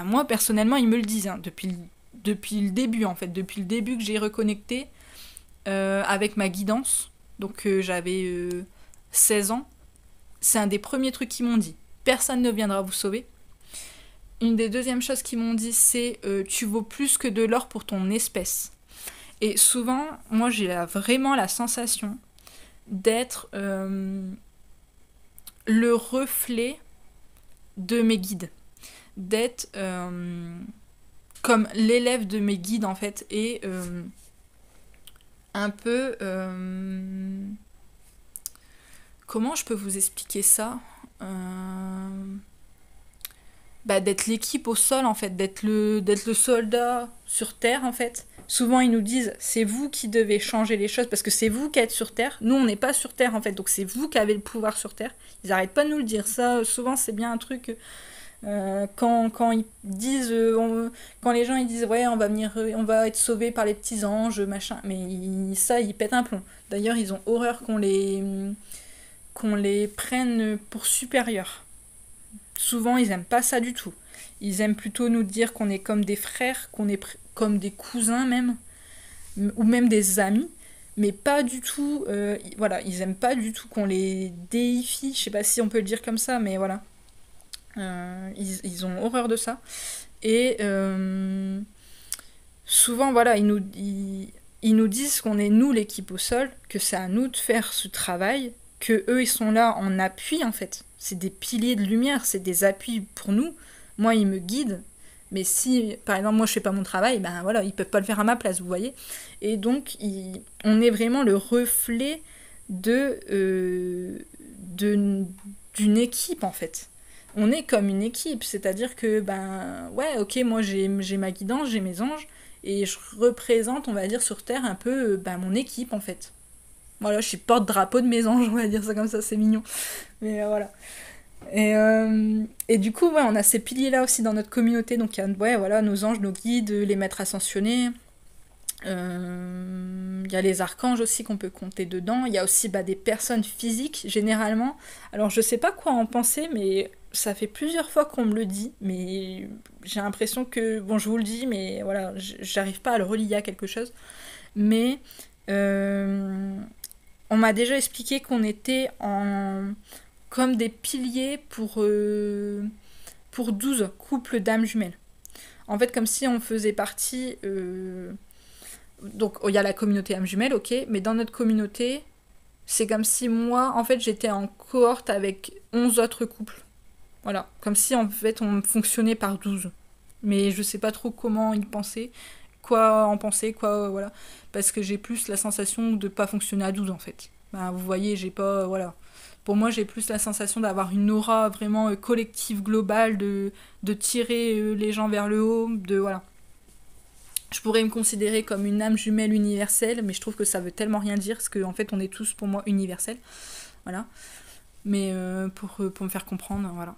Moi personnellement ils me le disent, hein, depuis le début en fait, depuis le début que j'ai reconnecté avec ma guidance, donc j'avais 16 ans. C'est un des premiers trucs qu'ils m'ont dit. Personne ne viendra vous sauver. Une des deuxièmes choses qu'ils m'ont dit, c'est tu vaux plus que de l'or pour ton espèce. Et souvent, moi j'ai vraiment la sensation d'être le reflet de mes guides. D'être comme l'élève de mes guides en fait. Et un peu... comment je peux vous expliquer ça bah, d'être l'équipe au sol, en fait, d'être le soldat sur Terre, en fait. Souvent, ils nous disent, c'est vous qui devez changer les choses, parce que c'est vous qui êtes sur Terre. Nous, on n'est pas sur Terre, en fait, donc c'est vous qui avez le pouvoir sur Terre. Ils arrêtent pas de nous le dire. Ça, souvent, c'est bien un truc... quand ils disent... quand les gens, ils disent, ouais, on va venir, on va être sauvés par les petits anges, machin. Mais ça, ils pètent un plomb. D'ailleurs, ils ont horreur qu'on les prenne pour supérieurs. Souvent, ils aiment pas ça du tout. Ils aiment plutôt nous dire qu'on est comme des frères, qu'on est comme des cousins même, ou même des amis, mais pas du tout. Voilà, ils aiment pas du tout qu'on les déifie. Je sais pas si on peut le dire comme ça, mais voilà. Ils ont horreur de ça. Et souvent, voilà, ils nous disent qu'on est nous l'équipe au sol, que c'est à nous de faire ce travail, que eux ils sont là en appui en fait. C'est des piliers de lumière, c'est des appuis pour nous. Moi, ils me guident. Mais si, par exemple, moi je fais pas mon travail, ben voilà, ils peuvent pas le faire à ma place, vous voyez. Et donc, on est vraiment le reflet de, d'une équipe en fait. On est comme une équipe, c'est-à-dire que, ben ouais, ok, moi j'ai ma guidance, j'ai mes anges, et je représente, on va dire, sur Terre un peu ben, mon équipe en fait. Voilà, je suis porte-drapeau de mes anges, on va dire ça comme ça, c'est mignon. Mais voilà. Et du coup, ouais, on a ces piliers-là aussi dans notre communauté. Donc, il y a ouais, voilà, nos anges, nos guides, les maîtres ascensionnés. Il y a les archanges aussi qu'on peut compter dedans. Il y a aussi bah, des personnes physiques, généralement. Alors, je sais pas quoi en penser, mais ça fait plusieurs fois qu'on me le dit. Mais j'ai l'impression que, bon, je vous le dis, mais voilà, j'arrive pas à le relier à quelque chose. Mais on m'a déjà expliqué qu'on était en comme des piliers pour 12 couples d'âmes jumelles. En fait, comme si on faisait partie... donc, il y a la communauté âmes jumelles, ok, mais dans notre communauté, c'est comme si moi, en fait, j'étais en cohorte avec 11 autres couples. Voilà, comme si, en fait, on fonctionnait par 12. Mais je sais pas trop comment ils pensaient, quoi en penser, quoi, voilà. Parce que j'ai plus la sensation de pas fonctionner à 12, en fait. Ben, vous voyez, j'ai pas... Voilà. Pour moi, j'ai plus la sensation d'avoir une aura vraiment collective, globale, de tirer les gens vers le haut, de voilà. Je pourrais me considérer comme une âme jumelle universelle, mais je trouve que ça veut tellement rien dire, parce qu'en fait, on est tous, pour moi, universels. Voilà. Mais pour me faire comprendre, voilà.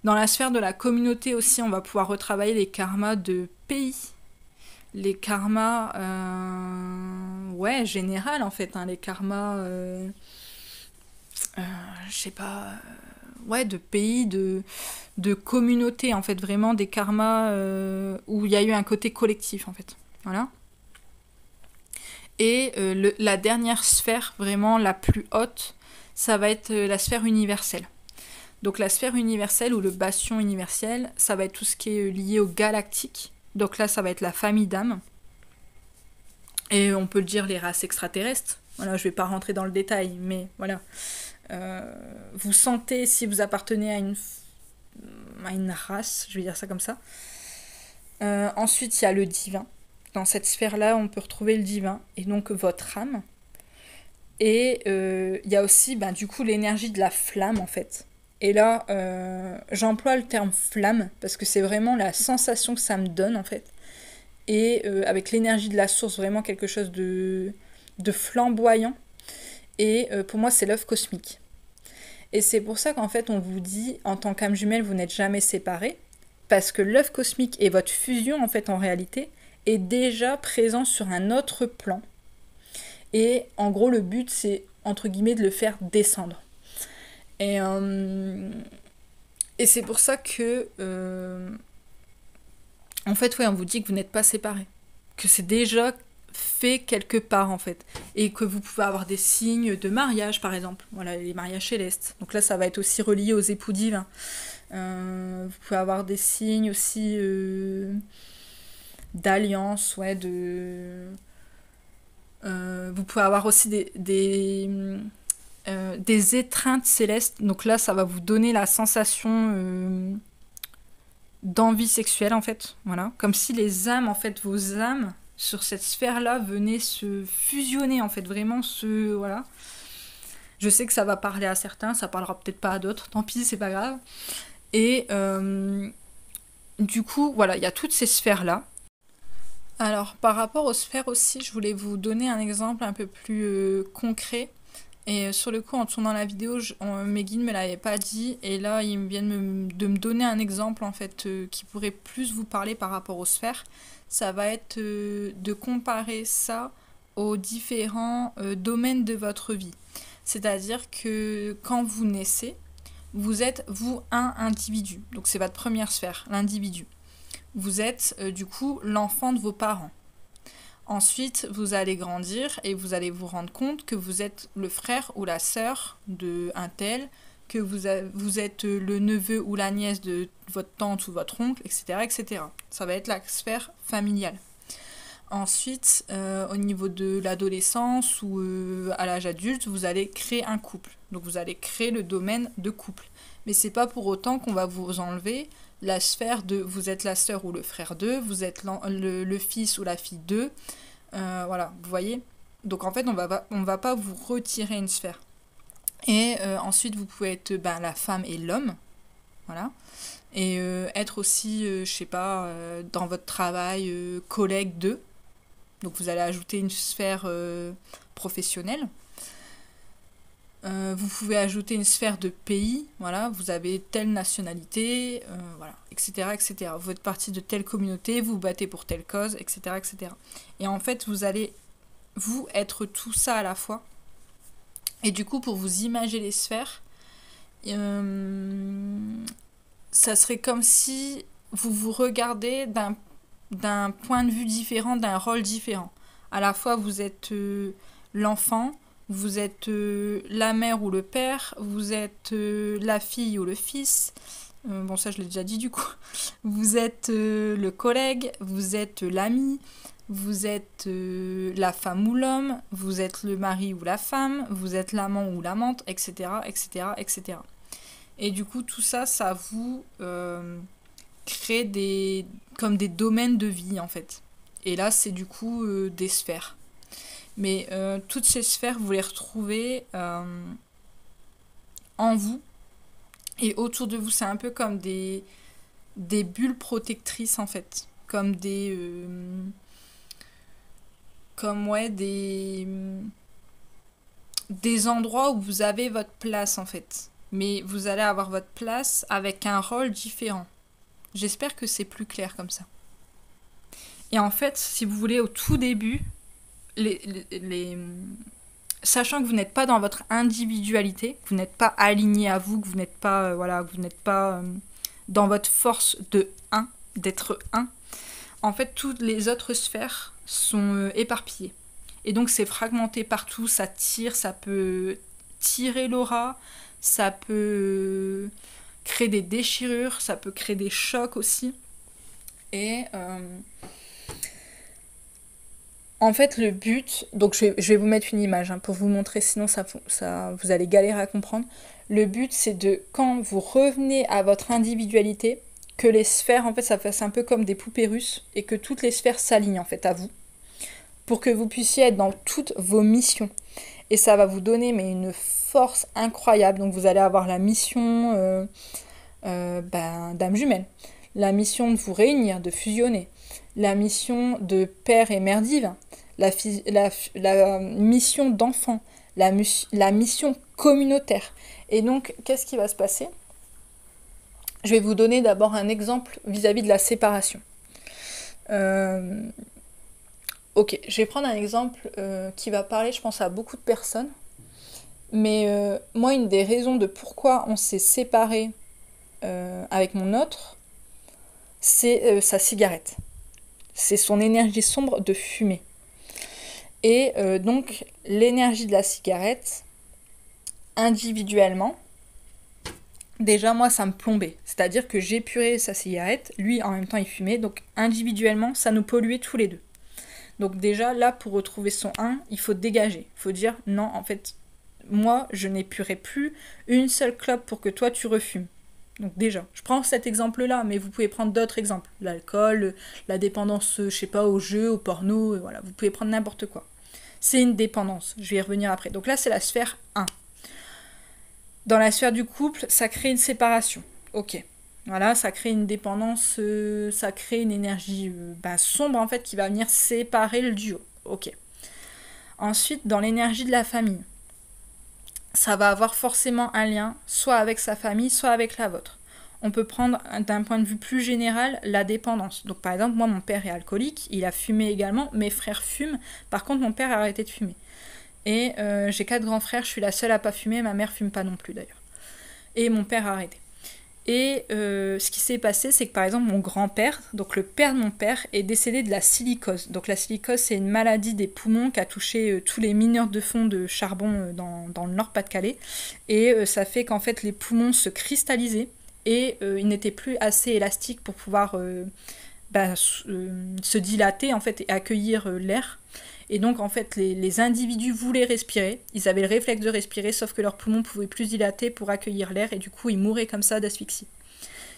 Dans la sphère de la communauté aussi, on va pouvoir retravailler les karmas de pays. Les karmas, ouais, général en fait, hein, les karmas... je sais pas, ouais, de pays, de communautés, en fait, vraiment des karmas où il y a eu un côté collectif, en fait. Voilà. Et la dernière sphère, vraiment la plus haute, ça va être la sphère universelle. Donc la sphère universelle ou le bastion universel, ça va être tout ce qui est lié au galactique. Donc là, ça va être la famille d'âmes. Et on peut le dire les races extraterrestres. Voilà, je vais pas rentrer dans le détail, mais voilà. Vous sentez si vous appartenez à une race, je vais dire ça comme ça. Ensuite, il y a le divin. Dans cette sphère-là, on peut retrouver le divin, et donc votre âme. Et il y a aussi, ben, du coup, l'énergie de la flamme, en fait. Et là, j'emploie le terme flamme, parce que c'est vraiment la sensation que ça me donne, en fait. Et avec l'énergie de la source, vraiment quelque chose de flamboyant. Et pour moi, c'est l'œuf cosmique. Et c'est pour ça qu'en fait, on vous dit, en tant qu'âme jumelle, vous n'êtes jamais séparés, parce que l'œuf cosmique et votre fusion, en fait, en réalité, est déjà présent sur un autre plan. Et en gros, le but, c'est, entre guillemets, de le faire descendre. Et c'est pour ça que, en fait, ouais, on vous dit que vous n'êtes pas séparés. Que c'est déjà fait quelque part en fait, et que vous pouvez avoir des signes de mariage par exemple, voilà, les mariages célestes, donc là ça va être aussi relié aux époux divins. Vous pouvez avoir des signes aussi d'alliance, ouais, vous pouvez avoir aussi des étreintes célestes, donc là ça va vous donner la sensation d'envie sexuelle en fait, voilà, comme si les âmes, en fait, vos âmes sur cette sphère-là venaient se fusionner, en fait, vraiment voilà. Je sais que ça va parler à certains, ça parlera peut-être pas à d'autres, tant pis, c'est pas grave. Et du coup, voilà, il y a toutes ces sphères-là. Alors, par rapport aux sphères aussi, je voulais vous donner un exemple un peu plus concret. Et sur le coup, en tournant la vidéo, mes guides ne me l'avaient pas dit. Et là, ils viennent de me donner un exemple, en fait, qui pourrait plus vous parler par rapport aux sphères. Ça va être de comparer ça aux différents domaines de votre vie. C'est-à-dire que quand vous naissez, vous êtes, vous, un individu. Donc, c'est votre première sphère, l'individu. Vous êtes, du coup, l'enfant de vos parents. Ensuite, vous allez grandir et vous allez vous rendre compte que vous êtes le frère ou la sœur de un tel, que vous êtes le neveu ou la nièce de votre tante ou votre oncle, etc., etc. Ça va être la sphère familiale. Ensuite, au niveau de l'adolescence ou à l'âge adulte, vous allez créer un couple. Donc vous allez créer le domaine de couple. Mais c'est pas pour autant qu'on va vous enlever la sphère de vous êtes la sœur ou le frère d'eux, vous êtes le fils ou la fille d'eux. Voilà, vous voyez. Donc en fait, on va pas vous retirer une sphère. Et ensuite, vous pouvez être la femme et l'homme. Voilà. Et être aussi, je sais pas, dans votre travail, collègue d'eux. Donc vous allez ajouter une sphère professionnelle. Vous pouvez ajouter une sphère de pays, voilà, vous avez telle nationalité, voilà, etc., etc. Vous faites partie de telle communauté, vous vous battez pour telle cause, etc., etc. Et en fait, vous allez, vous, être tout ça à la fois. Et du coup, pour vous imaginer les sphères, ça serait comme si vous vous regardez d'un point de vue différent, d'un rôle différent. À la fois, vous êtes l'enfant, vous êtes la mère ou le père, vous êtes la fille ou le fils. Bon, ça, je l'ai déjà dit du coup. Vous êtes le collègue, vous êtes l'ami, vous êtes la femme ou l'homme, vous êtes le mari ou la femme, vous êtes l'amant ou l'amante, etc., etc., etc. Et du coup, tout ça, ça vous crée comme des domaines de vie, en fait. Et là, c'est du coup des sphères. Mais toutes ces sphères, vous les retrouvez en vous et autour de vous. C'est un peu comme des bulles protectrices, en fait. Comme des endroits où vous avez votre place, en fait. Mais vous allez avoir votre place avec un rôle différent. J'espère que c'est plus clair comme ça. Et en fait, si vous voulez, au tout début, sachant que vous n'êtes pas dans votre individualité, que vous n'êtes pas aligné à vous, que vous n'êtes pas, vous n'êtes pas dans votre force de un, d'être un, en fait, toutes les autres sphères sont éparpillées. Et donc, c'est fragmenté partout, ça tire, ça peut tirer l'aura, ça peut créer des déchirures, ça peut créer des chocs aussi. Et en fait, le but, donc je vais vous mettre une image pour vous montrer, sinon vous allez galérer à comprendre. Le but, c'est de, quand vous revenez à votre individualité, que les sphères, en fait, ça fasse un peu comme des poupées russes et que toutes les sphères s'alignent, en fait, à vous, pour que vous puissiez être dans toutes vos missions. Et ça va vous donner une force incroyable. Donc, vous allez avoir la mission d'âme jumelle, la mission de vous réunir, de fusionner, la mission de père et mère divin, la mission d'enfant, la mission communautaire. Et donc, qu'est-ce qui va se passer ? Je vais vous donner d'abord un exemple vis-à-vis de la séparation. Ok, je vais prendre un exemple qui va parler, je pense, à beaucoup de personnes. Mais moi, une des raisons de pourquoi on s'est séparé avec mon autre, c'est sa cigarette. C'est son énergie sombre de fumer. Et donc, l'énergie de la cigarette, individuellement, déjà, moi, ça me plombait. C'est-à-dire que j'épurais sa cigarette, lui, en même temps, il fumait. Donc, individuellement, ça nous polluait tous les deux. Donc déjà, là, pour retrouver son 1, il faut dégager. Il faut dire, non, en fait, moi, je n'épurerai plus une seule clope pour que toi, tu refumes. Donc déjà, je prends cet exemple-là, mais vous pouvez prendre d'autres exemples. L'alcool, la dépendance, je sais pas, aux jeux, au porno, voilà. Vous pouvez prendre n'importe quoi. C'est une dépendance. Je vais y revenir après. Donc là, c'est la sphère 1. Dans la sphère du couple, ça crée une séparation. Ok. Voilà, ça crée une dépendance, ça crée une énergie sombre en fait qui va venir séparer le duo. Ok. Ensuite, dans l'énergie de la famille, ça va avoir forcément un lien, soit avec sa famille, soit avec la vôtre. On peut prendre d'un point de vue plus général la dépendance. Donc par exemple, moi mon père est alcoolique, il a fumé également, mes frères fument, par contre mon père a arrêté de fumer. Et j'ai 4 grands frères, je suis la seule à pas fumer, ma mère fume pas non plus d'ailleurs. Et mon père a arrêté. Et ce qui s'est passé, c'est que par exemple mon grand-père, donc le père de mon père, est décédé de la silicose. Donc la silicose, c'est une maladie des poumons qui a touché tous les mineurs de fonds de charbon dans le Nord-Pas-de-Calais. Et ça fait qu'en fait les poumons se cristallisaient et ils n'étaient plus assez élastiques pour pouvoir se dilater en fait et accueillir l'air. Et donc en fait les individus voulaient respirer, ils avaient le réflexe de respirer, sauf que leurs poumons pouvaient plus dilater pour accueillir l'air et du coup ils mouraient comme ça d'asphyxie.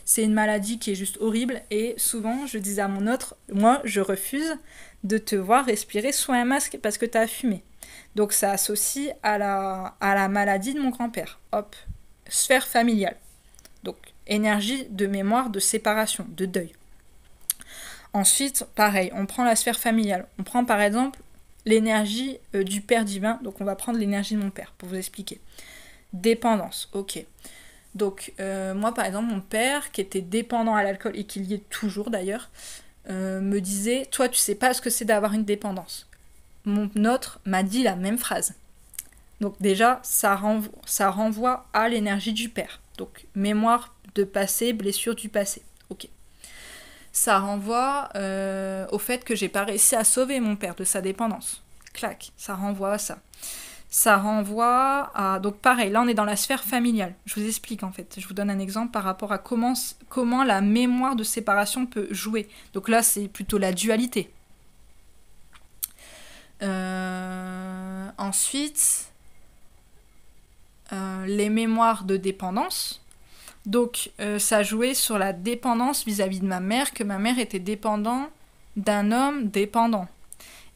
C'est une maladie qui est juste horrible et souvent je disais à mon autre, moi je refuse de te voir respirer sous un masque parce que tu as fumé. Donc ça associe à la maladie de mon grand-père. Hop, sphère familiale. Donc énergie de mémoire, de séparation, de deuil. Ensuite, pareil, on prend la sphère familiale. On prend par exemple l'énergie du Père divin. Donc on va prendre l'énergie de mon père pour vous expliquer. Dépendance, ok. Donc moi par exemple, mon père qui était dépendant à l'alcool et qui y est toujours d'ailleurs, me disait, toi tu sais pas ce que c'est d'avoir une dépendance. Mon autre m'a dit la même phrase. Donc déjà, ça renvoie à l'énergie du père. Donc mémoire de passé, blessure du passé. Ok. Ça renvoie au fait que j'ai pas réussi à sauver mon père de sa dépendance. Clac, ça renvoie à ça. Ça renvoie à... Donc pareil, là on est dans la sphère familiale. Je vous explique en fait. Je vous donne un exemple par rapport à comment la mémoire de séparation peut jouer. Donc là c'est plutôt la dualité. Ensuite, les mémoires de dépendance. Donc ça jouait sur la dépendance vis-à-vis de ma mère, que ma mère était dépendante d'un homme dépendant.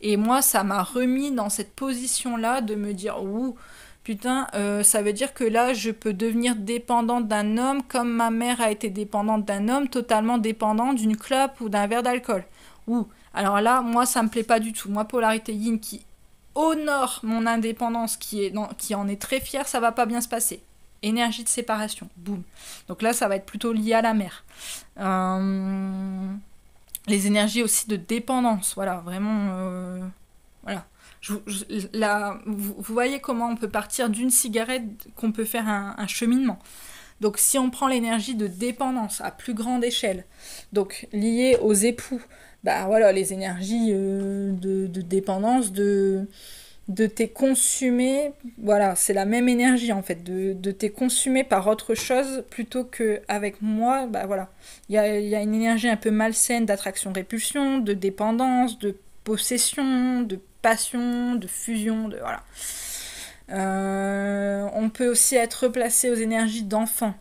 Et moi, ça m'a remis dans cette position-là de me dire, ouh, putain, ça veut dire que là, je peux devenir dépendante d'un homme comme ma mère a été dépendante d'un homme, totalement dépendante d'une clope ou d'un verre d'alcool. Ouh, alors là, moi, ça me plaît pas du tout. Moi, polarité yin qui honore mon indépendance, qui en est très fière, ça va pas bien se passer. Énergie de séparation, boum. Donc là, ça va être plutôt lié à la mère. Les énergies aussi de dépendance, voilà, vraiment, voilà. Vous voyez comment on peut partir d'une cigarette, qu'on peut faire un cheminement. Donc si on prend l'énergie de dépendance à plus grande échelle, donc liée aux époux, bah voilà, les énergies de dépendance, de t'es consumé, voilà, c'est la même énergie en fait, de t'es consumé par autre chose plutôt qu'avec moi, bah voilà. Il y a une énergie un peu malsaine d'attraction-répulsion, de dépendance, de possession, de passion, de fusion, de voilà. On peut aussi être replacé aux énergies d'enfant.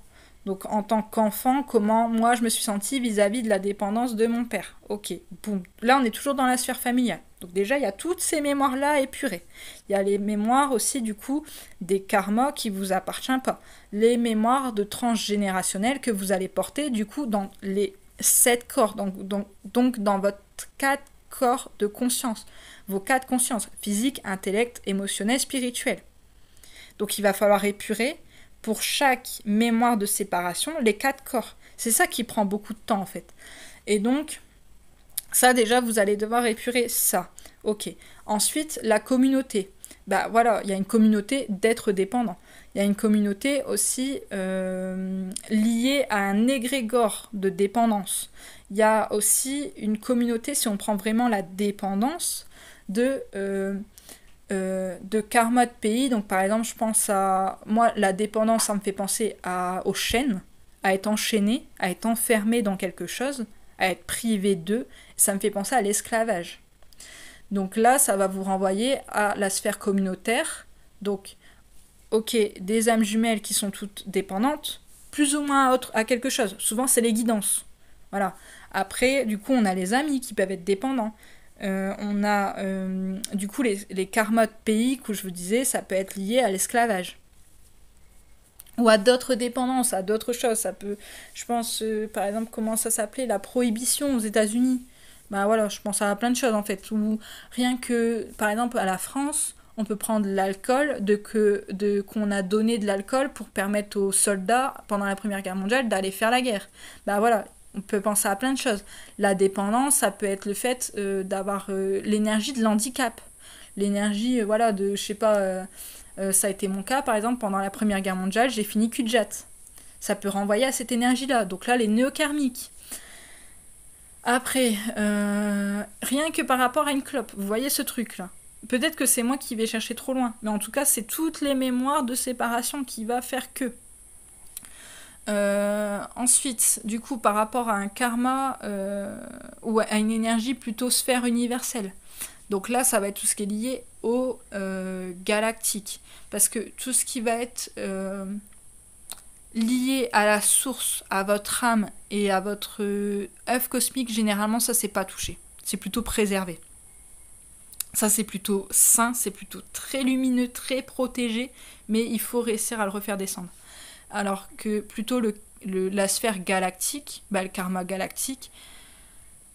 Donc en tant qu'enfant, comment moi je me suis sentie vis-à-vis de la dépendance de mon père. Ok, boum. Là on est toujours dans la sphère familiale. Donc déjà il y a toutes ces mémoires-là épurées. Il y a les mémoires aussi du coup des karmas qui vous appartiennent pas. Les mémoires de transgénérationnelles que vous allez porter du coup dans les 7 corps. Donc dans votre 4 corps de conscience. Vos 4 consciences, physique, intellect, émotionnel, spirituel. Donc il va falloir épurer pour chaque mémoire de séparation les 4 corps. C'est ça qui prend beaucoup de temps en fait. Et donc, ça déjà, vous allez devoir épurer ça. Ok. Ensuite, la communauté. Bah voilà, il y a une communauté d'êtres dépendants. Il y a une communauté aussi liée à un égrégore de dépendance. Il y a aussi une communauté, si on prend vraiment la dépendance, de karma de pays. Donc par exemple, je pense à... Moi, la dépendance, ça me fait penser aux chaînes, à être enchaîné, à être enfermé dans quelque chose, à être privé d'eux. Ça me fait penser à l'esclavage. Donc là, ça va vous renvoyer à la sphère communautaire. Donc, ok, des âmes jumelles qui sont toutes dépendantes, plus ou moins à quelque chose. Souvent, c'est les guidances. Voilà. Après, du coup, on a les amis qui peuvent être dépendants. On a du coup les karmas de pays que je vous disais, ça peut être lié à l'esclavage. ou à d'autres dépendances, à d'autres choses. Ça peut, je pense, par exemple, comment ça s'appelait, la prohibition aux États-Unis. Bah voilà, je pense à plein de choses en fait. Ou rien que, par exemple, à la France, on peut prendre l'alcool, qu'on a donné de l'alcool pour permettre aux soldats, pendant la Première Guerre mondiale, d'aller faire la guerre. Bah voilà, on peut penser à plein de choses. La dépendance, ça peut être le fait d'avoir l'énergie de l'handicap. L'énergie, voilà, de, je sais pas, ça a été mon cas, par exemple, pendant la Première Guerre mondiale, j'ai fini cul de jatte. Ça peut renvoyer à cette énergie-là. Donc là, les nœuds karmiques. Après, rien que par rapport à une clope, vous voyez ce truc-là. Peut-être que c'est moi qui vais chercher trop loin, mais en tout cas, c'est toutes les mémoires de séparation qui va faire que. Ensuite, du coup, par rapport à un karma ou à une énergie plutôt sphère universelle. Donc là, ça va être tout ce qui est lié au galactique. Parce que tout ce qui va être lié à la source, à votre âme et à votre œuf cosmique, généralement, ça, c'est pas touché. C'est plutôt préservé. Ça, c'est plutôt sain, c'est plutôt très lumineux, très protégé, mais il faut réussir à le refaire descendre. Alors que plutôt la sphère galactique, bah, le karma galactique,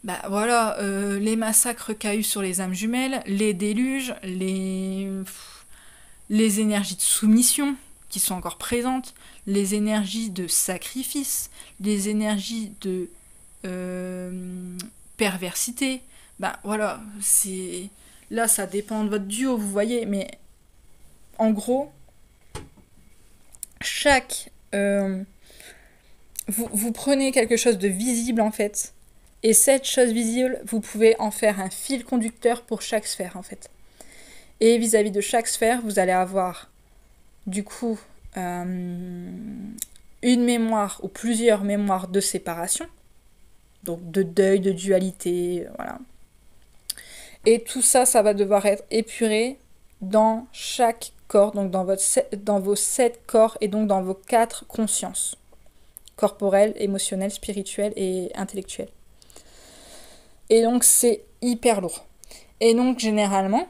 bah voilà, les massacres qu'il y a eu sur les âmes jumelles, les déluges, les énergies de soumission qui sont encore présentes, les énergies de sacrifice, les énergies de perversité, bah voilà, c'est... Là, ça dépend de votre duo, vous voyez, mais en gros, chaque... vous prenez quelque chose de visible, en fait, et cette chose visible, vous pouvez en faire un fil conducteur pour chaque sphère, en fait. Et vis-à-vis de chaque sphère, vous allez avoir, du coup, une mémoire ou plusieurs mémoires de séparation, donc de deuil, de dualité, voilà. Et tout ça, ça va devoir être épuré dans chaque corps, donc dans vos 7 corps et donc dans vos 4 consciences. Corporelle, émotionnelle, spirituelle et intellectuelle. Et donc c'est hyper lourd. Et donc généralement,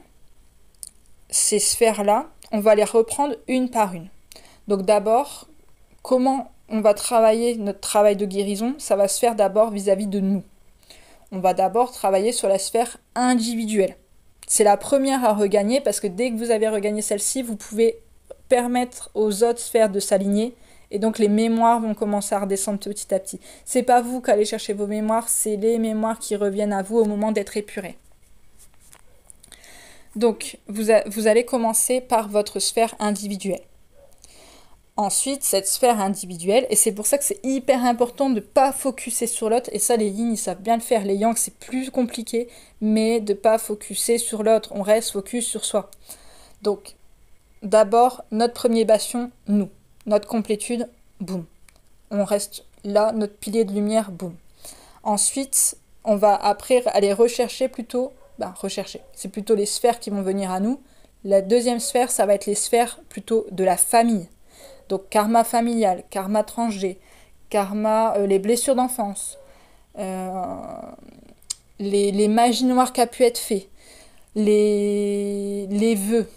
ces sphères-là, on va les reprendre une par une. Donc d'abord, comment on va travailler notre travail de guérison? Ça va se faire d'abord vis-à-vis de nous. On va d'abord travailler sur la sphère individuelle. C'est la première à regagner parce que dès que vous avez regagné celle-ci, vous pouvez permettre aux autres sphères de s'aligner et donc les mémoires vont commencer à redescendre petit à petit. C'est pas vous qui allez chercher vos mémoires, c'est les mémoires qui reviennent à vous au moment d'être épurés. Donc vous allez commencer par votre sphère individuelle. Ensuite, cette sphère individuelle, et c'est pour ça que c'est hyper important de ne pas focuser sur l'autre, et ça les yin ils savent bien le faire, les yang c'est plus compliqué, mais de ne pas focuser sur l'autre, on reste focus sur soi. Donc, d'abord, notre premier bastion, nous. Notre complétude, boum. On reste là, notre pilier de lumière, boum. Ensuite, on va après aller rechercher plutôt, rechercher, c'est plutôt les sphères qui vont venir à nous. La deuxième sphère, ça va être les sphères plutôt de la famille. Donc karma familial, karma transgé, karma, les blessures d'enfance, les magies noires qui a pu être fait, les vœux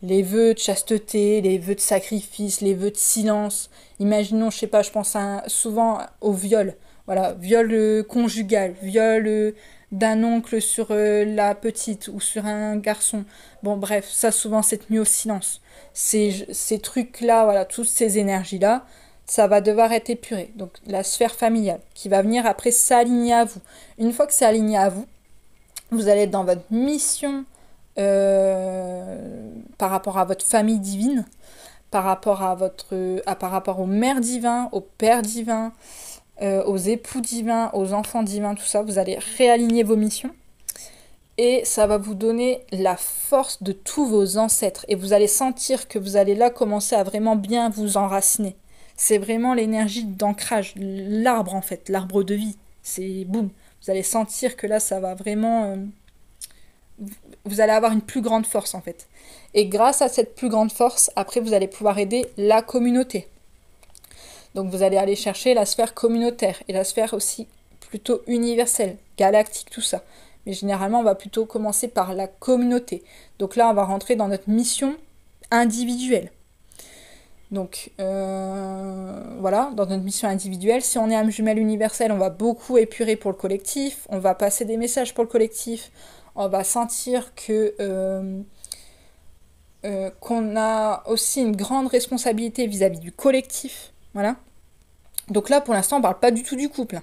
de chasteté, les vœux de sacrifice, les vœux de silence. Imaginons, je sais pas, je pense souvent au viol. Voilà, viol conjugal, viol d'un oncle sur la petite ou sur un garçon. Bon, bref, ça souvent c'est tenu au silence. Ces trucs-là, voilà, toutes ces énergies-là, ça va devoir être épuré. Donc la sphère familiale qui va venir après s'aligner à vous. Une fois que c'est aligné à vous, vous allez être dans votre mission par rapport à votre famille divine, par rapport par rapport au mère divin, au père divin, aux époux divins, aux enfants divins, tout ça, vous allez réaligner vos missions et ça va vous donner la force de tous vos ancêtres et vous allez sentir que vous allez là commencer à vraiment bien vous enraciner. C'est vraiment l'énergie d'ancrage, l'arbre en fait, l'arbre de vie. C'est boum, vous allez sentir que là ça va vraiment... vous allez avoir une plus grande force en fait. Et grâce à cette plus grande force, après vous allez pouvoir aider la communauté. Donc vous allez aller chercher la sphère communautaire et la sphère aussi plutôt universelle, galactique, tout ça. Mais généralement, on va plutôt commencer par la communauté. Donc là, on va rentrer dans notre mission individuelle. Donc voilà, dans notre mission individuelle, si on est âme jumelle universelle, on va beaucoup épurer pour le collectif, on va passer des messages pour le collectif, on va sentir qu'on a aussi une grande responsabilité vis-à-vis du collectif. Voilà. Donc là, pour l'instant, on parle pas du tout du couple, hein.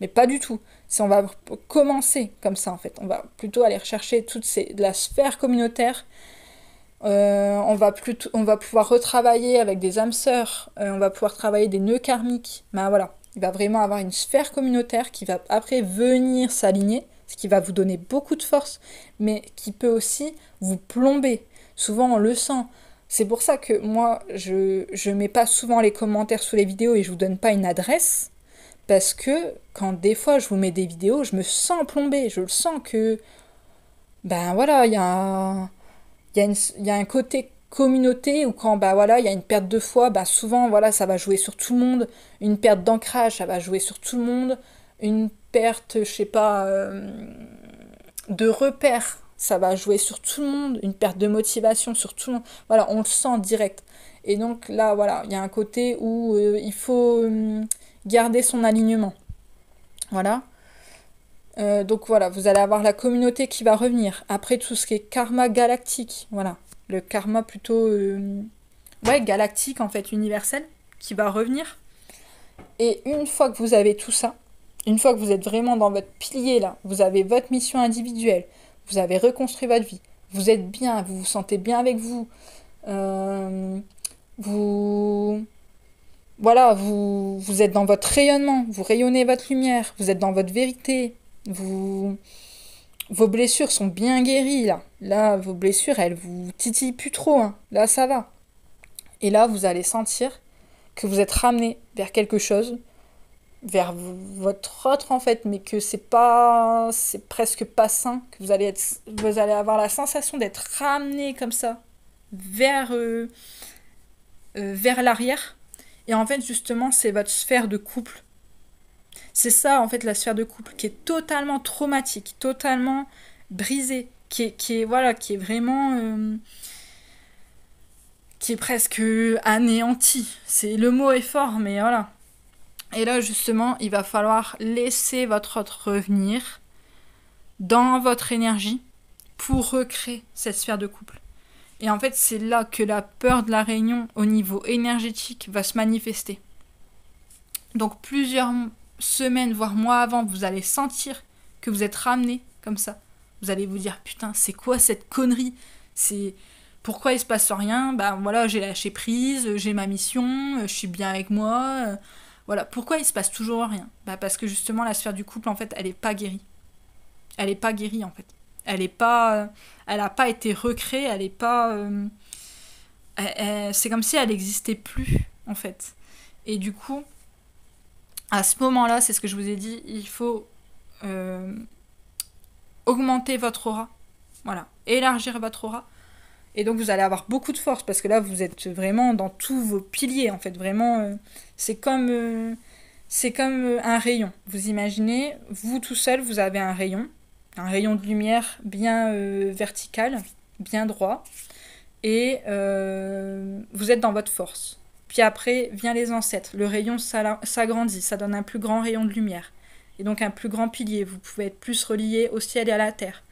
Mais pas du tout. On va commencer comme ça, en fait. On va plutôt aller rechercher de la sphère communautaire. On va pouvoir retravailler avec des âmes sœurs. On va pouvoir travailler des nœuds karmiques. Ben voilà. Il va vraiment avoir une sphère communautaire qui va après venir s'aligner, ce qui va vous donner beaucoup de force, mais qui peut aussi plomber. Souvent, on le sent. C'est pour ça que moi, je mets pas souvent les commentaires sous les vidéos et je vous donne pas une adresse. Parce que quand des fois je vous mets des vidéos, je me sens plombée. Je le sens que, ben voilà, il y a un côté communauté où quand bah voilà, il y a une perte de foi, bah souvent voilà, ça va jouer sur tout le monde. Une perte d'ancrage, ça va jouer sur tout le monde. Une perte, je sais pas, de repère, ça va jouer sur tout le monde. Une perte de motivation sur tout le monde. Voilà, on le sent direct. Et donc là, voilà, il y a un côté où il faut garder son alignement. Voilà. Donc voilà, vous allez avoir la communauté qui va revenir. Après tout ce qui est karma galactique, voilà. Le karma plutôt ouais, galactique en fait, universel, qui va revenir. Et une fois que vous avez tout ça, une fois que vous êtes vraiment dans votre pilier là, vous avez votre mission individuelle, vous avez reconstruit votre vie, vous êtes bien, vous vous sentez bien avec vous, vous voilà, vous êtes dans votre rayonnement, vous rayonnez votre lumière, vous êtes dans votre vérité, vous, vos blessures sont bien guéries là. Là, vos blessures, elles vous titillent plus trop, hein. Là, ça va. Et là, vous allez sentir que vous êtes ramené vers quelque chose, vers votre autre en fait, mais que c'est presque pas sain, que vous allez avoir la sensation d'être ramené comme ça vers l'arrière. Et en fait, justement, c'est votre sphère de couple. C'est ça, en fait, la sphère de couple, qui est totalement traumatique, totalement brisée, voilà, qui est vraiment... qui est presque anéantie. Le mot est fort, mais voilà. Et là, justement, il va falloir laisser votre autre revenir dans votre énergie pour recréer cette sphère de couple. Et en fait, c'est là que la peur de la réunion au niveau énergétique va se manifester. Donc plusieurs semaines, voire mois avant, vous allez sentir que vous êtes ramené comme ça. Vous allez vous dire, putain, c'est quoi cette connerie? C'est pourquoi il se passe rien? Ben voilà, j'ai lâché prise, j'ai ma mission, je suis bien avec moi. Voilà, pourquoi il se passe toujours rien? Ben parce que justement la sphère du couple, en fait, elle est pas guérie. Elle est pas guérie en fait. Elle a pas été recréée. Elle est pas. C'est comme si elle n'existait plus en fait. Et du coup, à ce moment-là, c'est ce que je vous ai dit, il faut augmenter votre aura. Voilà, élargir votre aura. Et donc vous allez avoir beaucoup de force parce que là vous êtes vraiment dans tous vos piliers en fait. Vraiment, c'est comme un rayon. Vous imaginez, vous tout seul, vous avez un rayon de lumière bien vertical, bien droit. Et vous êtes dans votre force. Puis après, vient les ancêtres. Le rayon s'agrandit, ça donne un plus grand rayon de lumière. Et donc un plus grand pilier. Vous pouvez être plus relié au ciel et à la terre.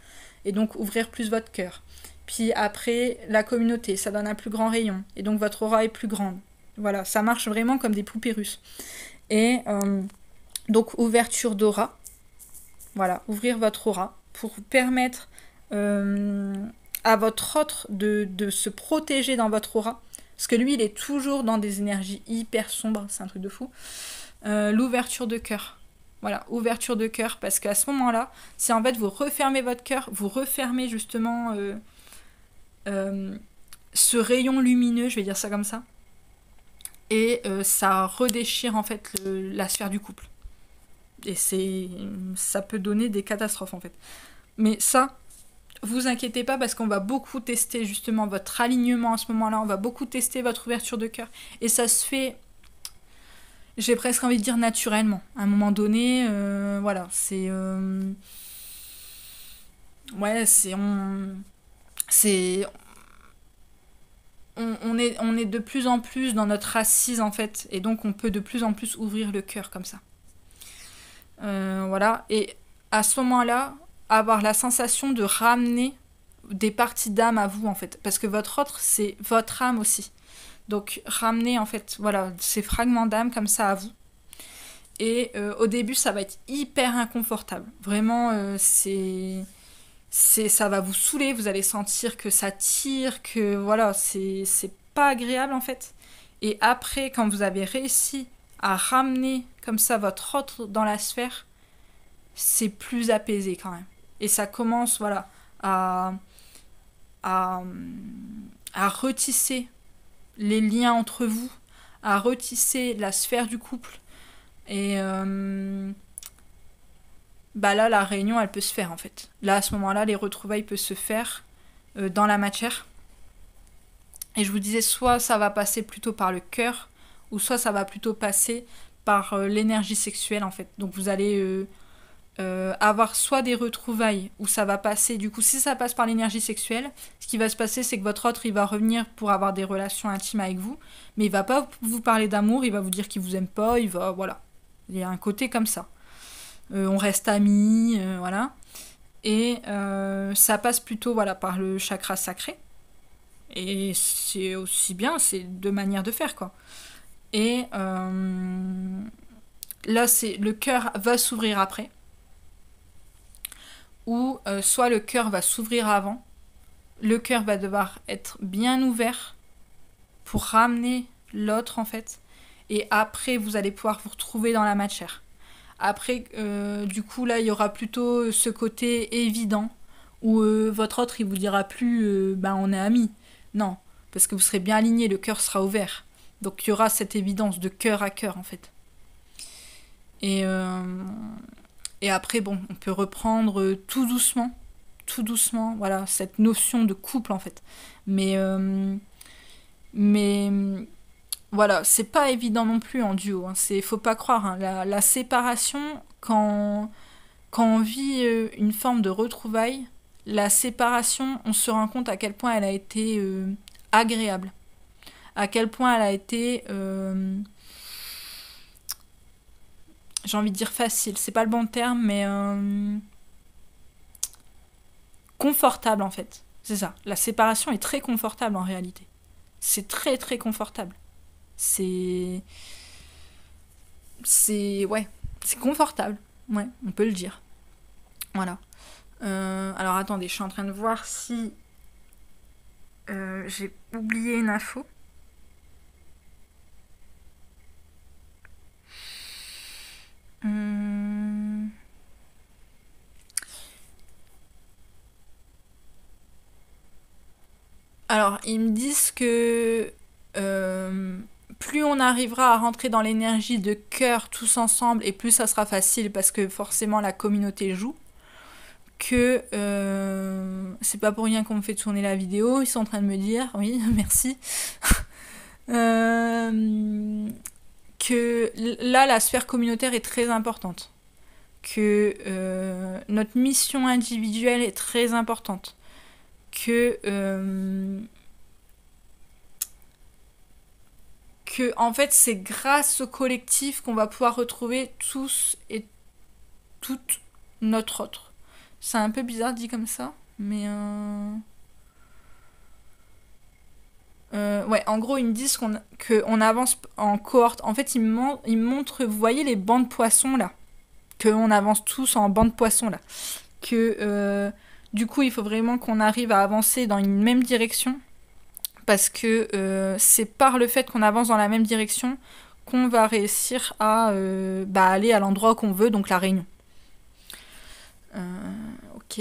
Et donc ouvrir plus votre cœur. Puis après, la communauté, ça donne un plus grand rayon. Et donc votre aura est plus grande. Voilà, ça marche vraiment comme des poupées russes. Et donc ouverture d'aura. Voilà, ouvrir votre aura pour permettre à votre autre de se protéger dans votre aura. Parce que lui, il est toujours dans des énergies hyper sombres, c'est un truc de fou. L'ouverture de cœur. Voilà, ouverture de cœur, parce qu'à ce moment-là, c'est en fait vous refermez votre cœur, vous refermez justement ce rayon lumineux, je vais dire ça comme ça, et ça redéchire en fait la sphère du couple. Et ça peut donner des catastrophes en fait. Mais ça, vous inquiétez pas parce qu'on va beaucoup tester justement votre alignement à ce moment-là, on va beaucoup tester votre ouverture de cœur. Et ça se fait, j'ai presque envie de dire naturellement. À un moment donné, voilà, c'est... ouais, c'est... on est de plus en plus dans notre assise en fait, et donc on peut de plus en plus ouvrir le cœur comme ça. Voilà, et à ce moment-là, avoir la sensation de ramener des parties d'âme à vous en fait, parce que votre autre c'est votre âme aussi. Donc ramener en fait, voilà, ces fragments d'âme comme ça à vous. Et au début, ça va être hyper inconfortable. Vraiment, ça va vous saouler. Vous allez sentir que ça tire, que voilà, c'est pas agréable en fait. Et après, quand vous avez réussi à ramener comme ça votre autre dans la sphère, c'est plus apaisé quand même. Et ça commence, voilà, à, à, à retisser les liens entre vous, à retisser la sphère du couple. Et bah là, la réunion, elle peut se faire en fait. Là, à ce moment-là, les retrouvailles peuvent se faire dans la matière. Et je vous disais, soit ça va passer plutôt par le cœur, ou soit ça va plutôt passer par l'énergie sexuelle en fait. Donc vous allez avoir soit des retrouvailles où ça va passer, du coup si ça passe par l'énergie sexuelle, ce qui va se passer c'est que votre autre il va revenir pour avoir des relations intimes avec vous, mais il va pas vous parler d'amour, il va vous dire qu'il vous aime pas, il va, voilà. Il y a un côté comme ça. On reste amis, voilà. Et ça passe plutôt voilà, par le chakra sacré. Et c'est aussi bien, c'est deux manières de faire quoi. Et là c'est le cœur va s'ouvrir après. Ou soit le cœur va s'ouvrir avant, le cœur va devoir être bien ouvert pour ramener l'autre en fait, et après vous allez pouvoir vous retrouver dans la matière. Après, du coup là il y aura plutôt ce côté évident, où votre autre il vous dira plus bah on est amis, non, parce que vous serez bien aligné, le cœur sera ouvert, donc il y aura cette évidence de cœur à cœur en fait. Et après, bon, on peut reprendre tout doucement, voilà, cette notion de couple en fait. Mais voilà, c'est pas évident non plus en duo. Hein. Faut pas croire, hein, la séparation, quand on vit une forme de retrouvailles, la séparation, on se rend compte à quel point elle a été agréable, à quel point elle a été j'ai envie de dire facile, c'est pas le bon terme, mais confortable en fait. C'est ça. La séparation est très confortable en réalité. C'est très très confortable. C'est. Ouais, c'est confortable. Ouais, on peut le dire. Voilà. Alors attendez, je suis en train de voir si j'ai oublié une info. Alors, ils me disent que plus on arrivera à rentrer dans l'énergie de cœur tous ensemble, et plus ça sera facile parce que forcément la communauté joue. Que c'est pas pour rien qu'on me fait tourner la vidéo, ils sont en train de me dire, oui, merci. Que là, la sphère communautaire est très importante. Que notre mission individuelle est très importante. Que en fait c'est grâce au collectif qu'on va pouvoir retrouver tous et toute notre autre. C'est un peu bizarre dit comme ça, mais ouais, en gros ils me disent qu'on avance en cohorte. En fait ils me montrent, vous voyez les bancs de poissons là, qu'on avance tous en bancs de poissons là, que du coup il faut vraiment qu'on arrive à avancer dans une même direction, parce que c'est par le fait qu'on avance dans la même direction qu'on va réussir à aller à l'endroit qu'on veut, donc la réunion. Ok.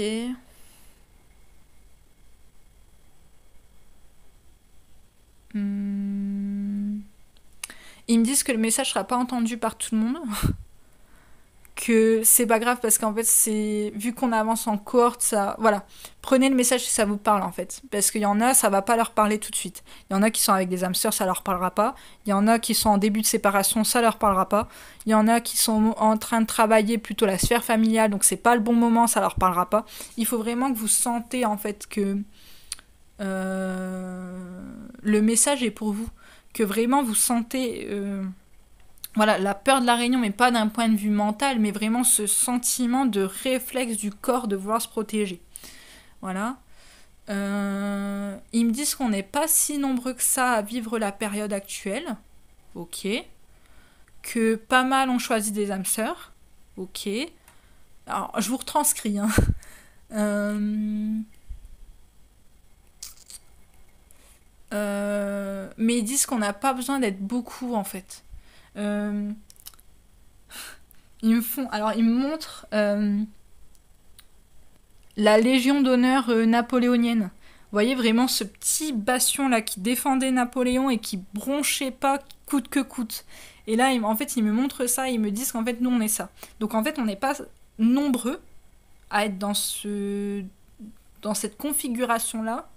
Ils me disent que le message sera pas entendu par tout le monde. Que c'est pas grave parce qu'en fait, c'est vu qu'on avance en cohorte, ça. Voilà. Prenez le message si ça vous parle en fait. Parce qu'il y en a, ça va pas leur parler tout de suite. Il y en a qui sont avec des âmes sœurs, ça leur parlera pas. Il y en a qui sont en début de séparation, ça leur parlera pas. Il y en a qui sont en train de travailler plutôt la sphère familiale, donc c'est pas le bon moment, ça leur parlera pas. Il faut vraiment que vous sentez en fait le message est pour vous. Que vraiment vous sentez voilà, la peur de la réunion, mais pas d'un point de vue mental, mais vraiment ce sentiment de réflexe du corps de vouloir se protéger. Voilà. Ils me disent qu'on n'est pas si nombreux que ça à vivre la période actuelle. Ok. Que pas mal ont choisi des âmes sœurs. Ok. Alors, je vous retranscris. Hein. Mais ils disent qu'on n'a pas besoin d'être beaucoup en fait. Ils me montrent la Légion d'honneur napoléonienne. Vous voyez vraiment ce petit bastion là qui défendait Napoléon et qui bronchait pas coûte que coûte. Et là, en fait, ils me montrent ça, ils me disent qu'en fait, nous, on est ça. Donc en fait, on n'est pas nombreux à être dans cette configuration-là.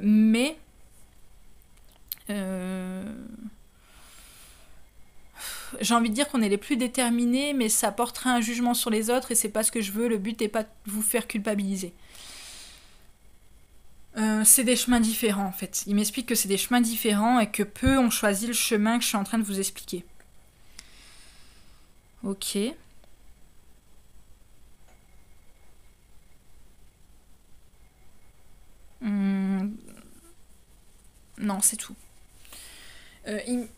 Mais j'ai envie de dire qu'on est les plus déterminés, mais ça portera un jugement sur les autres et c'est pas ce que je veux. Le but n'est pas de vous faire culpabiliser. C'est des chemins différents en fait. Il m'explique que c'est des chemins différents et que peu ont choisi le chemin que je suis en train de vous expliquer. Ok. Non, c'est tout.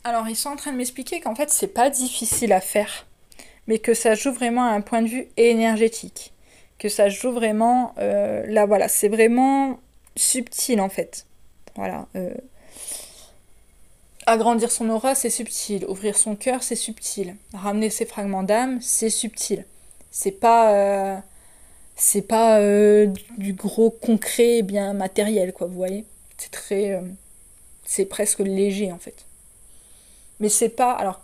Alors, ils sont en train de m'expliquer qu'en fait, c'est pas difficile à faire, mais que ça joue vraiment à un point de vue énergétique. Que ça joue vraiment. Là, voilà, c'est vraiment subtil en fait. Voilà. Agrandir son aura, c'est subtil. Ouvrir son cœur, c'est subtil. Ramener ses fragments d'âme, c'est subtil. C'est pas. C'est pas du gros concret bien matériel, quoi, vous voyez. C'est très. C'est presque léger en fait. Mais c'est pas. Alors,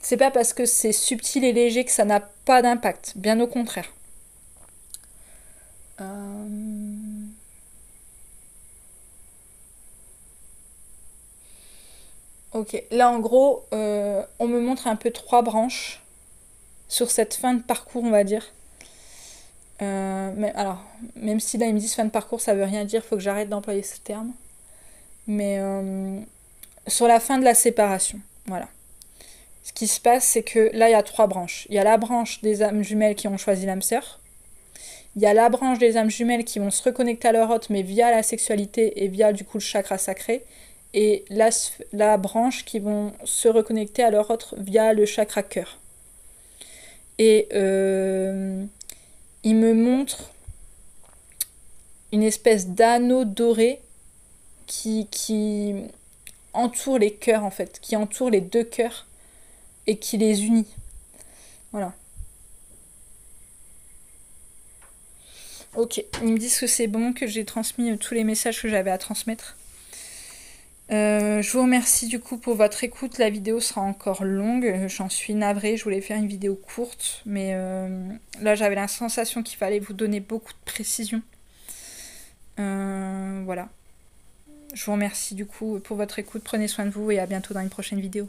c'est pas parce que c'est subtil et léger que ça n'a pas d'impact. Bien au contraire. Ok, là en gros, on me montre un peu 3 branches sur cette fin de parcours, on va dire. Mais alors, même si là ils me disent fin de parcours, ça veut rien dire, faut que j'arrête d'employer ce terme. Mais sur la fin de la séparation, voilà. Ce qui se passe, c'est que là il y a 3 branches. Il y a la branche des âmes jumelles qui ont choisi l'âme sœur. Il y a la branche des âmes jumelles qui vont se reconnecter à leur hôte, mais via la sexualité et via du coup le chakra sacré. Et la branche qui vont se reconnecter à leur autre via le chakra cœur. Et il me montre une espèce d'anneau doré qui entoure les cœurs en fait, qui entoure les 2 cœurs et qui les unit. Voilà. Ok, ils me disent que c'est bon, que j'ai transmis tous les messages que j'avais à transmettre. Je vous remercie du coup pour votre écoute. La vidéo sera encore longue. J'en suis navrée. Je voulais faire une vidéo courte, mais là j'avais la sensation qu'il fallait vous donner beaucoup de précision. Voilà. Je vous remercie du coup pour votre écoute. Prenez soin de vous et à bientôt dans une prochaine vidéo.